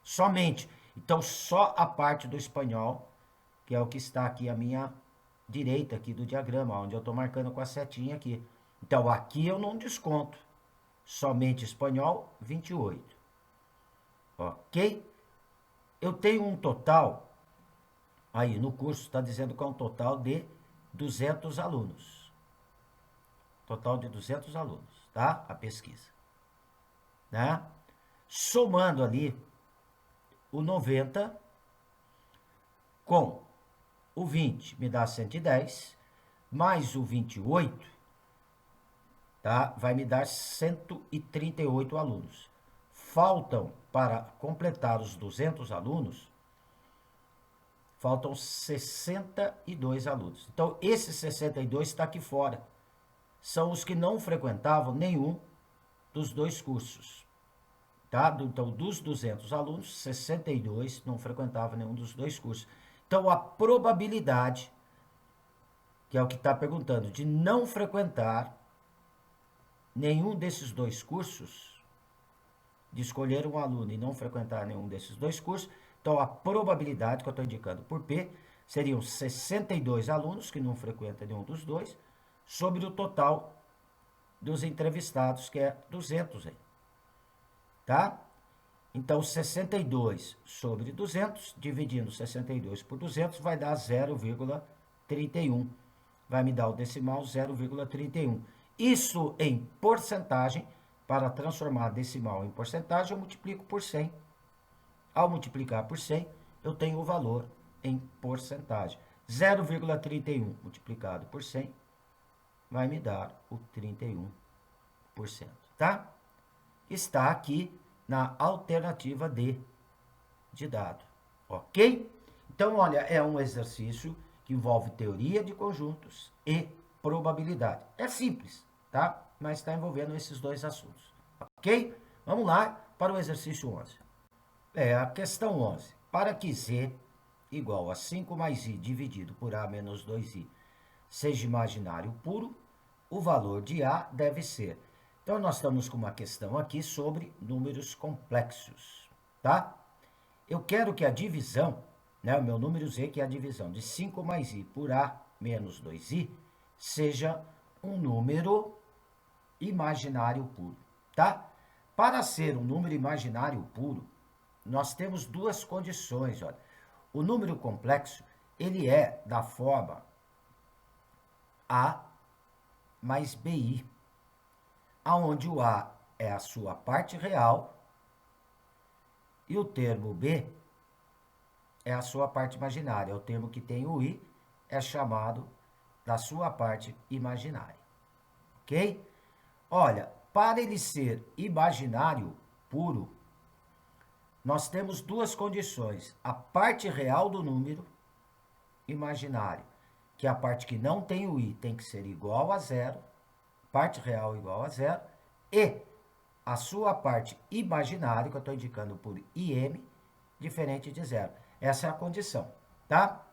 Somente. Então, só a parte do espanhol, que é o que está aqui à minha direita aqui do diagrama, onde eu estou marcando com a setinha aqui. Então, aqui eu não desconto. Somente espanhol, 28. Ok? Eu tenho um total, aí no curso está dizendo que é um total de 200 alunos. Total de 200 alunos, tá? A pesquisa. Né? Somando ali o 90 com o 20 me dá 110, mais o 28, tá? Vai me dar 138 alunos. Faltam, para completar os 200 alunos, faltam 62 alunos. Então, esses 62 está aqui fora. São os que não frequentavam nenhum dos 2 cursos. Tá? Então, dos 200 alunos, 62 não frequentavam nenhum dos 2 cursos. Então, a probabilidade, que é o que está perguntando, de não frequentar nenhum desses 2 cursos, de escolher um aluno e não frequentar nenhum desses 2 cursos, então a probabilidade que eu estou indicando por P seriam 62 alunos que não frequentam nenhum dos 2, sobre o total dos entrevistados, que é 200 aí. Tá? Então, 62 sobre 200, dividindo 62 por 200, vai dar 0,31. Vai me dar o decimal 0,31. Isso em porcentagem, para transformar decimal em porcentagem, eu multiplico por 100. Ao multiplicar por 100, eu tenho o valor em porcentagem. 0,31 multiplicado por 100 vai me dar o 31%, tá? Está aqui na alternativa D de dado, ok? Então, olha, é um exercício que envolve teoria de conjuntos e probabilidade. É simples, tá? Mas está envolvendo esses 2 assuntos, ok? Vamos lá para o exercício 11. É a questão 11. Para que Z igual a 5 mais I dividido por A menos 2I seja imaginário puro, o valor de A deve ser. Então, nós estamos com uma questão aqui sobre números complexos, tá? Eu quero que a divisão, né, o meu número Z, que é a divisão de 5 mais I por A menos 2I, seja um número imaginário puro, tá? Para ser um número imaginário puro, nós temos 2 condições, olha. O número complexo, ele é da forma A mais BI, aonde o A é a sua parte real e o termo B é a sua parte imaginária. O termo que tem o I é chamado da sua parte imaginária, ok? Olha, para ele ser imaginário puro, nós temos 2 condições. A parte real do número imaginário, que é a parte que não tem o I, tem que ser igual a 0, parte real igual a 0, e a sua parte imaginária, que eu estou indicando por IM, diferente de 0. Essa é a condição, tá?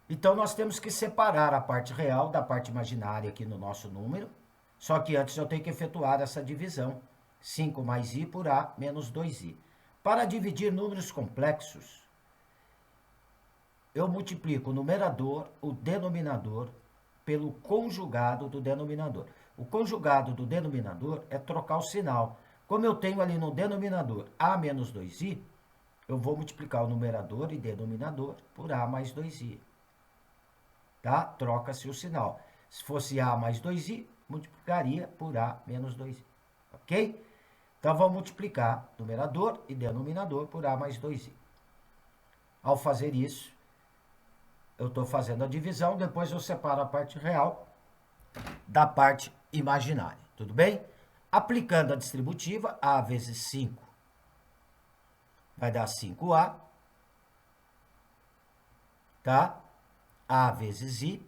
Então, nós temos que separar a parte real da parte imaginária aqui no nosso número, só que antes eu tenho que efetuar essa divisão 5 mais i por a menos 2i. Para dividir números complexos, eu multiplico o numerador, o denominador, pelo conjugado do denominador. O conjugado do denominador é trocar o sinal. Como eu tenho ali no denominador a menos 2i, eu vou multiplicar o numerador e denominador por a mais 2i. Tá? Troca-se o sinal. Se fosse a mais 2i, multiplicaria por a menos 2i. Ok? Então, vamos multiplicar numerador e denominador por a mais 2i. Ao fazer isso, eu estou fazendo a divisão, depois eu separo a parte real da parte imaginária. Tudo bem? Aplicando a distributiva, a vezes 5 vai dar 5a, tá? A vezes i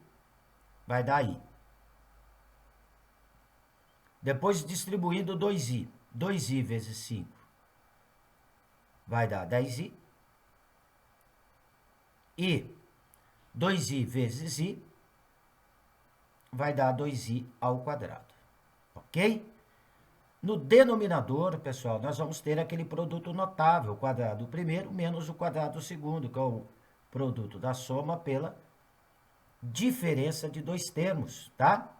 vai dar i. Depois distribuindo 2i. 2i vezes 5 vai dar 10i. E 2i vezes i vai dar 2i ao quadrado. Ok? No denominador, pessoal, nós vamos ter aquele produto notável, o quadrado do primeiro menos o quadrado do segundo, que é o produto da soma pela diferença de dois termos, tá?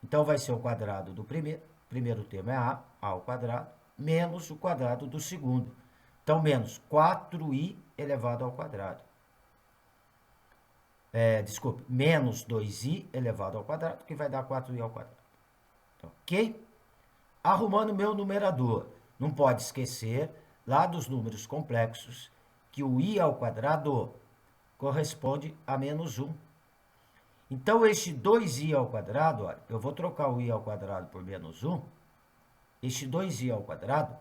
Então, vai ser o quadrado do primeiro termo é a ao quadrado, menos o quadrado do segundo. Então, menos 4i elevado ao quadrado. Desculpe, menos 2i elevado ao quadrado, que vai dar 4i ao quadrado. Ok? Arrumando meu numerador. Não pode esquecer, lá dos números complexos, que o i ao quadrado corresponde a menos 1. Então, este 2i ao quadrado, olha, eu vou trocar o i ao quadrado por menos 1. Este 2i ao quadrado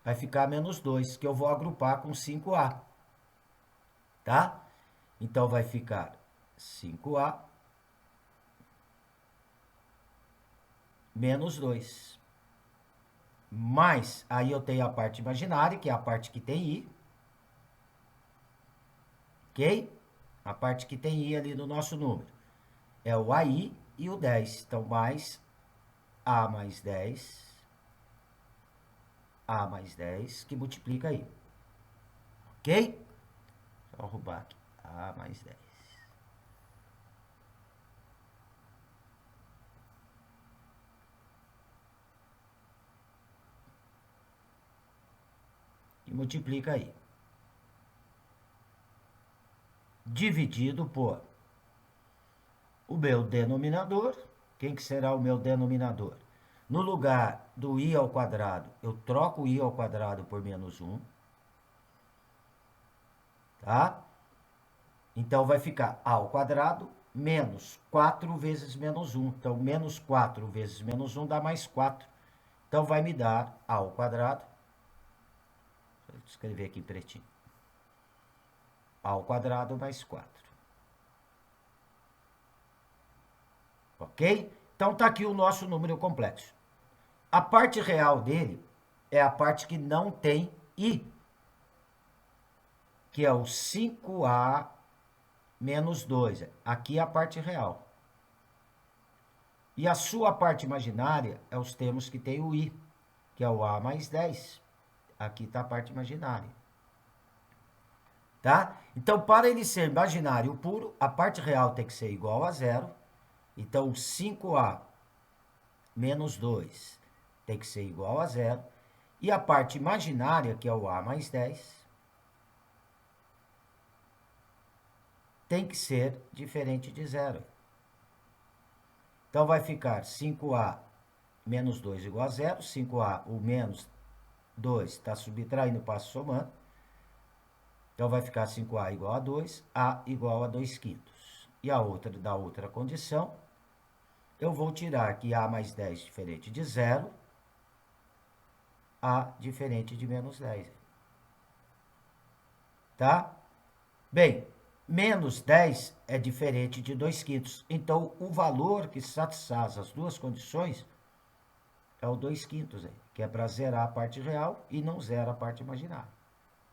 vai ficar menos 2, que eu vou agrupar com 5a. Tá? Então, vai ficar 5a menos 2. Mais, aí eu tenho a parte imaginária, que é a parte que tem i. Ok? A parte que tem i ali no nosso número. É o AI e o 10. Então, mais a mais 10. A mais 10, que multiplica aí. Ok? Só arrumar aqui. A mais 10. E multiplica aí. Dividido por o meu denominador. Quem que será o meu denominador? No lugar do i ao quadrado, eu troco o i ao quadrado por menos 1. Tá? Então, vai ficar a ao quadrado menos 4 vezes menos 1. Então, menos 4 vezes menos 1 dá mais 4. Então, vai me dar a ao quadrado. Vou escrever aqui em pretinho. A ao quadrado mais 4. Ok? Então, está aqui o nosso número complexo. A parte real dele é a parte que não tem i, que é o 5a menos 2. Aqui é a parte real. E a sua parte imaginária é os termos que tem o i, que é o a mais 10. Aqui está a parte imaginária. Tá? Então, para ele ser imaginário puro, a parte real tem que ser igual a zero. Então, 5a menos 2 tem que ser igual a zero. E a parte imaginária, que é o a mais 10, tem que ser diferente de zero. Então, vai ficar 5a menos 2 igual a zero. 5a, o menos 2 está subtraindo, passa somando. Então, vai ficar 5a igual a 2, a igual a 2/5. E a outra, da outra condição, eu vou tirar que a mais 10 diferente de zero, a diferente de menos 10. Tá? Bem, menos 10 é diferente de 2/5. Então, o valor que satisfaz as duas condições é o 2/5, que é para zerar a parte real e não zera a parte imaginária.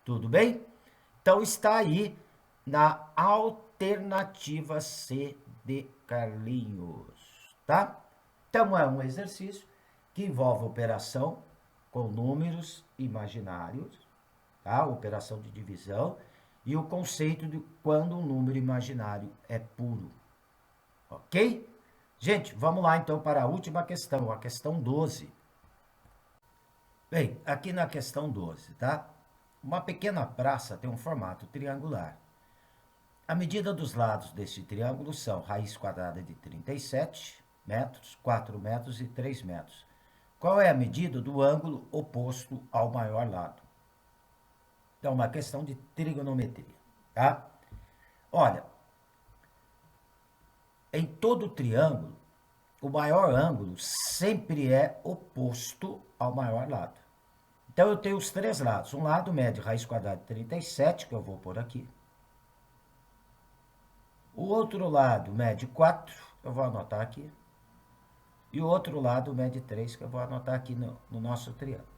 Tudo bem? Então, está aí na alternativa C de Carlinhos, tá? Então, é um exercício que envolve operação com números imaginários, tá? Operação de divisão, e o conceito de quando um número imaginário é puro. Ok? Gente, vamos lá então para a última questão, a questão 12. Bem, aqui na questão 12, tá? Uma pequena praça tem um formato triangular. A medida dos lados deste triângulo são raiz quadrada de 37 metros, 4 metros e 3 metros. Qual é a medida do ângulo oposto ao maior lado? Então, uma questão de trigonometria, tá? Olha, em todo triângulo, o maior ângulo sempre é oposto ao maior lado. Então, eu tenho os três lados. Um lado mede raiz quadrada de 37, que eu vou pôr aqui. O outro lado mede 4, eu vou anotar aqui. E o outro lado mede 3, que eu vou anotar aqui no nosso triângulo.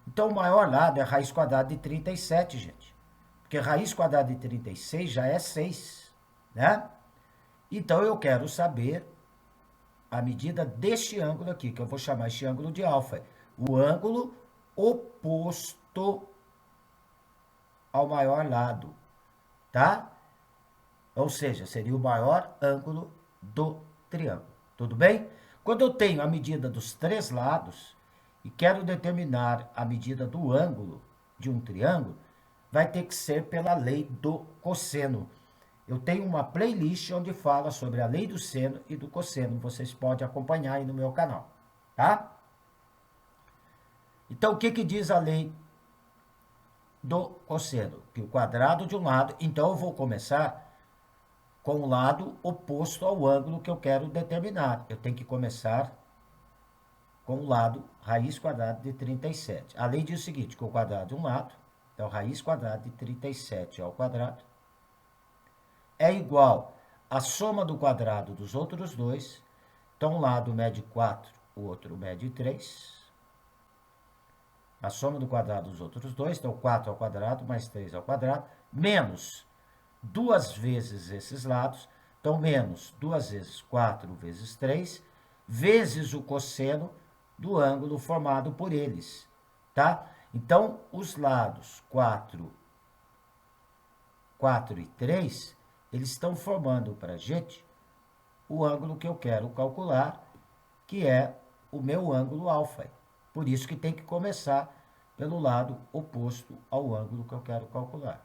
Então, o maior lado é raiz quadrada de 37, gente. Porque raiz quadrada de 36 já é 6, né? Então, eu quero saber a medida deste ângulo aqui, que eu vou chamar este ângulo de alfa. O ângulo oposto ao maior lado, tá? Ou seja, seria o maior ângulo do triângulo. Tudo bem? Quando eu tenho a medida dos três lados e quero determinar a medida do ângulo de um triângulo, vai ter que ser pela lei do cosseno. Eu tenho uma playlist onde fala sobre a lei do seno e do cosseno. Vocês podem acompanhar aí no meu canal, tá? Então, o que diz a lei do cosseno? Que o quadrado de um lado... Então, eu vou começar com o lado oposto ao ângulo que eu quero determinar. Eu tenho que começar com o lado raiz quadrada de 37. A lei diz o seguinte, que o quadrado de um lado, então raiz quadrada de 37 ao quadrado, é igual à soma do quadrado dos outros dois. Então, um lado mede 4, o outro mede 3. A soma do quadrado dos outros dois, então 4 ao quadrado mais 3 ao quadrado, menos 2 vezes esses lados, então menos 2 vezes 4 vezes 3, vezes o cosseno do ângulo formado por eles, tá? Então, os lados 4 e 3, eles estão formando para a gente o ângulo que eu quero calcular, que é o meu ângulo alfa. Por isso que tem que começar pelo lado oposto ao ângulo que eu quero calcular.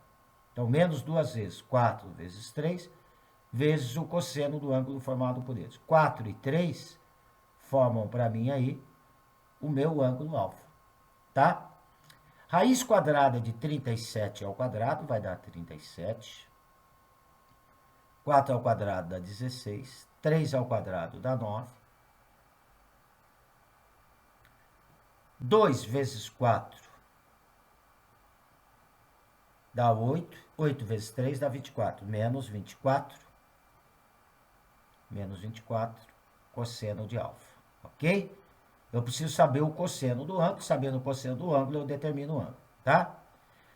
Então, menos 2 vezes 4 vezes 3, vezes o cosseno do ângulo formado por eles. 4 e 3 formam para mim aí o meu ângulo alfa, tá? Raiz quadrada de 37 ao quadrado vai dar 37. 4 ao quadrado dá 16. 3 ao quadrado dá 9. 2 vezes 4 dá 8. 8 vezes 3 dá 24. Menos 24. Menos 24. Cosseno de alfa. Ok? Eu preciso saber o cosseno do ângulo. Sabendo o cosseno do ângulo, eu determino o ângulo. Tá?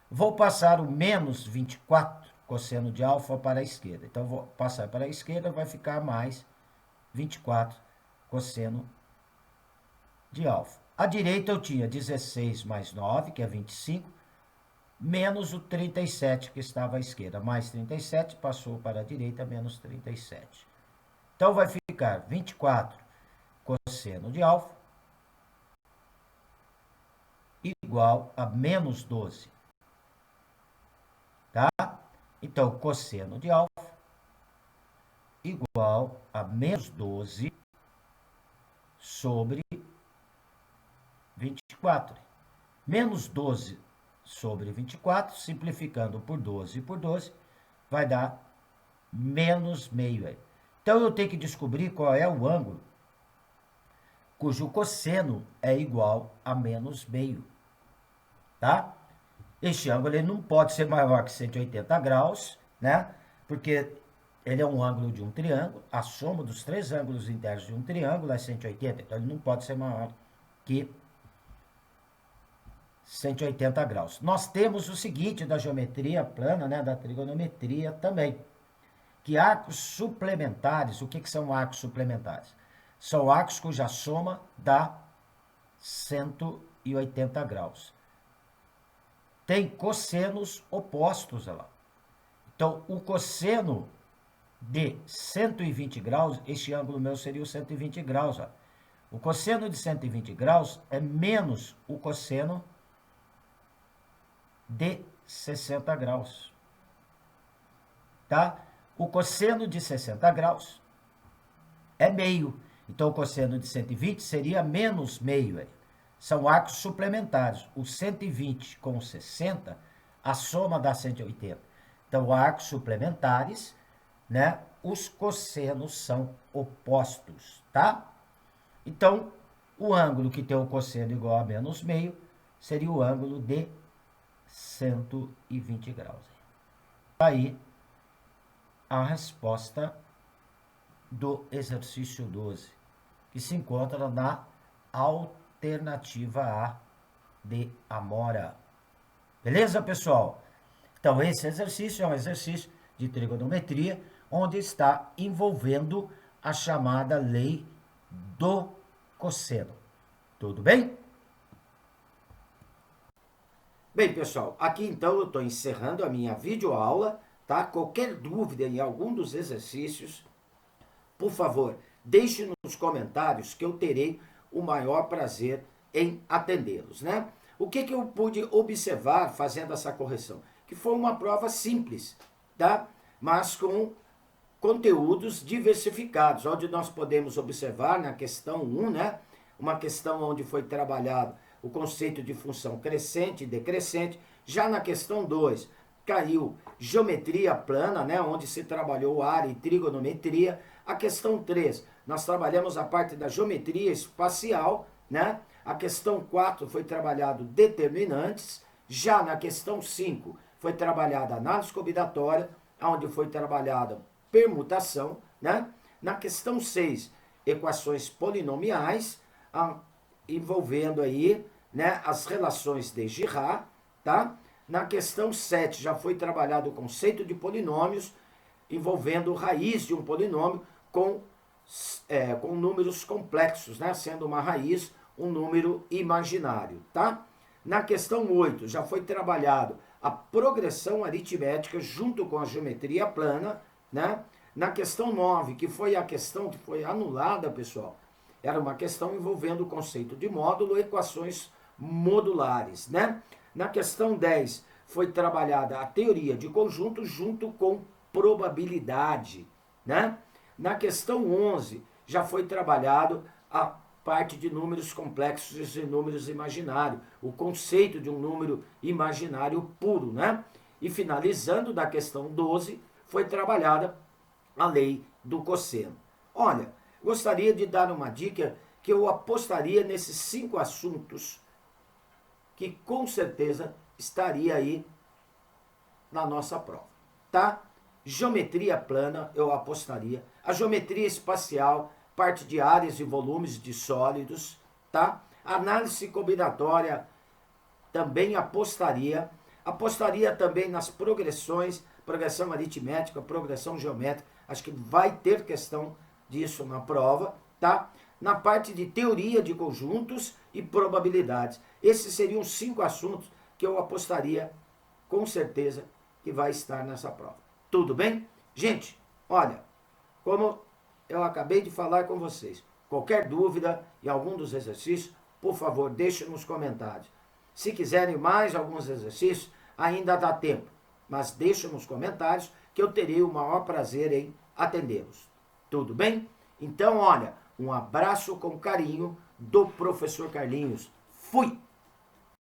Vou passar o menos 24 cosseno de alfa para a esquerda. Então, vou passar para a esquerda, vai ficar mais 24 cosseno de alfa. À direita, eu tinha 16 mais 9, que é 25, menos o 37, que estava à esquerda. Mais 37, passou para a direita, menos 37. Então, vai ficar 24 cosseno de alfa igual a menos 12. Tá? Então, cosseno de alfa igual a menos 12 sobre 24. Menos 12 sobre 24, simplificando por 12 por 12, vai dar menos meio. Então, eu tenho que descobrir qual é o ângulo cujo cosseno é igual a menos meio. Tá? Este ângulo ele não pode ser maior que 180 graus, né? Porque ele é um ângulo de um triângulo. A soma dos três ângulos internos de um triângulo é 180. Então, ele não pode ser maior que 180 graus. Nós temos o seguinte da geometria plana, né? Da trigonometria também. Que arcos suplementares, o que são arcos suplementares? São arcos cuja soma dá 180 180 graus. Tem cossenos opostos, olha lá. Então, o cosseno de 120 graus, este ângulo meu seria o 120 graus, ó. O cosseno de 120 graus é menos o cosseno de 60 graus. Tá? O cosseno de 60 graus é meio. Então, o cosseno de 120 seria menos meio. Aí. São arcos suplementares. O 120 com o 60, a soma dá 180. Então, arcos suplementares, né? Os cossenos são opostos, tá? Então, o ângulo que tem o cosseno igual a menos meio seria o ângulo de 120 graus. Aí, a resposta do exercício 12, que se encontra na alternativa A de Amora. Beleza, pessoal? Então, esse exercício é um exercício de trigonometria, onde está envolvendo a chamada lei do cosseno. Tudo bem? Bem, pessoal, aqui então eu estou encerrando a minha videoaula, tá? Qualquer dúvida em algum dos exercícios, por favor, deixe nos comentários que eu terei o maior prazer em atendê-los, né? O que eu pude observar fazendo essa correção? Que foi uma prova simples, tá? Mas com conteúdos diversificados, onde nós podemos observar na questão 1, né? Uma questão onde foi trabalhado o conceito de função crescente e decrescente. Já na questão 2, caiu geometria plana, né? Onde se trabalhou área e trigonometria. A questão 3, nós trabalhamos a parte da geometria espacial, né? A questão 4 foi trabalhado determinantes. Já na questão 5, foi trabalhada análise combinatória, onde foi trabalhada permutação, né? Na questão 6, equações polinomiais, envolvendo aí, né, as relações de Girard, tá? Na questão 7, já foi trabalhado o conceito de polinômios, envolvendo raiz de um polinômio com números complexos, né? Sendo uma raiz um número imaginário, tá? Na questão 8, já foi trabalhado a progressão aritmética junto com a geometria plana, né? Na questão 9, que foi a questão que foi anulada, pessoal, era uma questão envolvendo o conceito de módulo e equações modulares, né? Na questão 10, foi trabalhada a teoria de conjuntos junto com probabilidade, né? Na questão 11, já foi trabalhado a parte de números complexos e números imaginários, o conceito de um número imaginário puro, né? E finalizando da questão 12, foi trabalhada a lei do cosseno. Olha, gostaria de dar uma dica que eu apostaria nesses 5 assuntos que com certeza estaria aí na nossa prova, tá? Geometria plana, eu apostaria. A geometria espacial, parte de áreas e volumes de sólidos, tá? Análise combinatória, também apostaria. Apostaria também nas progressões, progressão aritmética, progressão geométrica. Acho que vai ter questão disso na prova, tá? Na parte de teoria de conjuntos e probabilidades. Esses seriam 5 assuntos que eu apostaria com certeza que vai estar nessa prova. Tudo bem? Gente, olha, como eu acabei de falar com vocês, qualquer dúvida em algum dos exercícios, por favor, deixe nos comentários. Se quiserem mais alguns exercícios, ainda dá tempo, mas deixe nos comentários que eu terei o maior prazer em atendê-los. Tudo bem? Então, olha, um abraço com carinho do professor Carlinhos. Fui!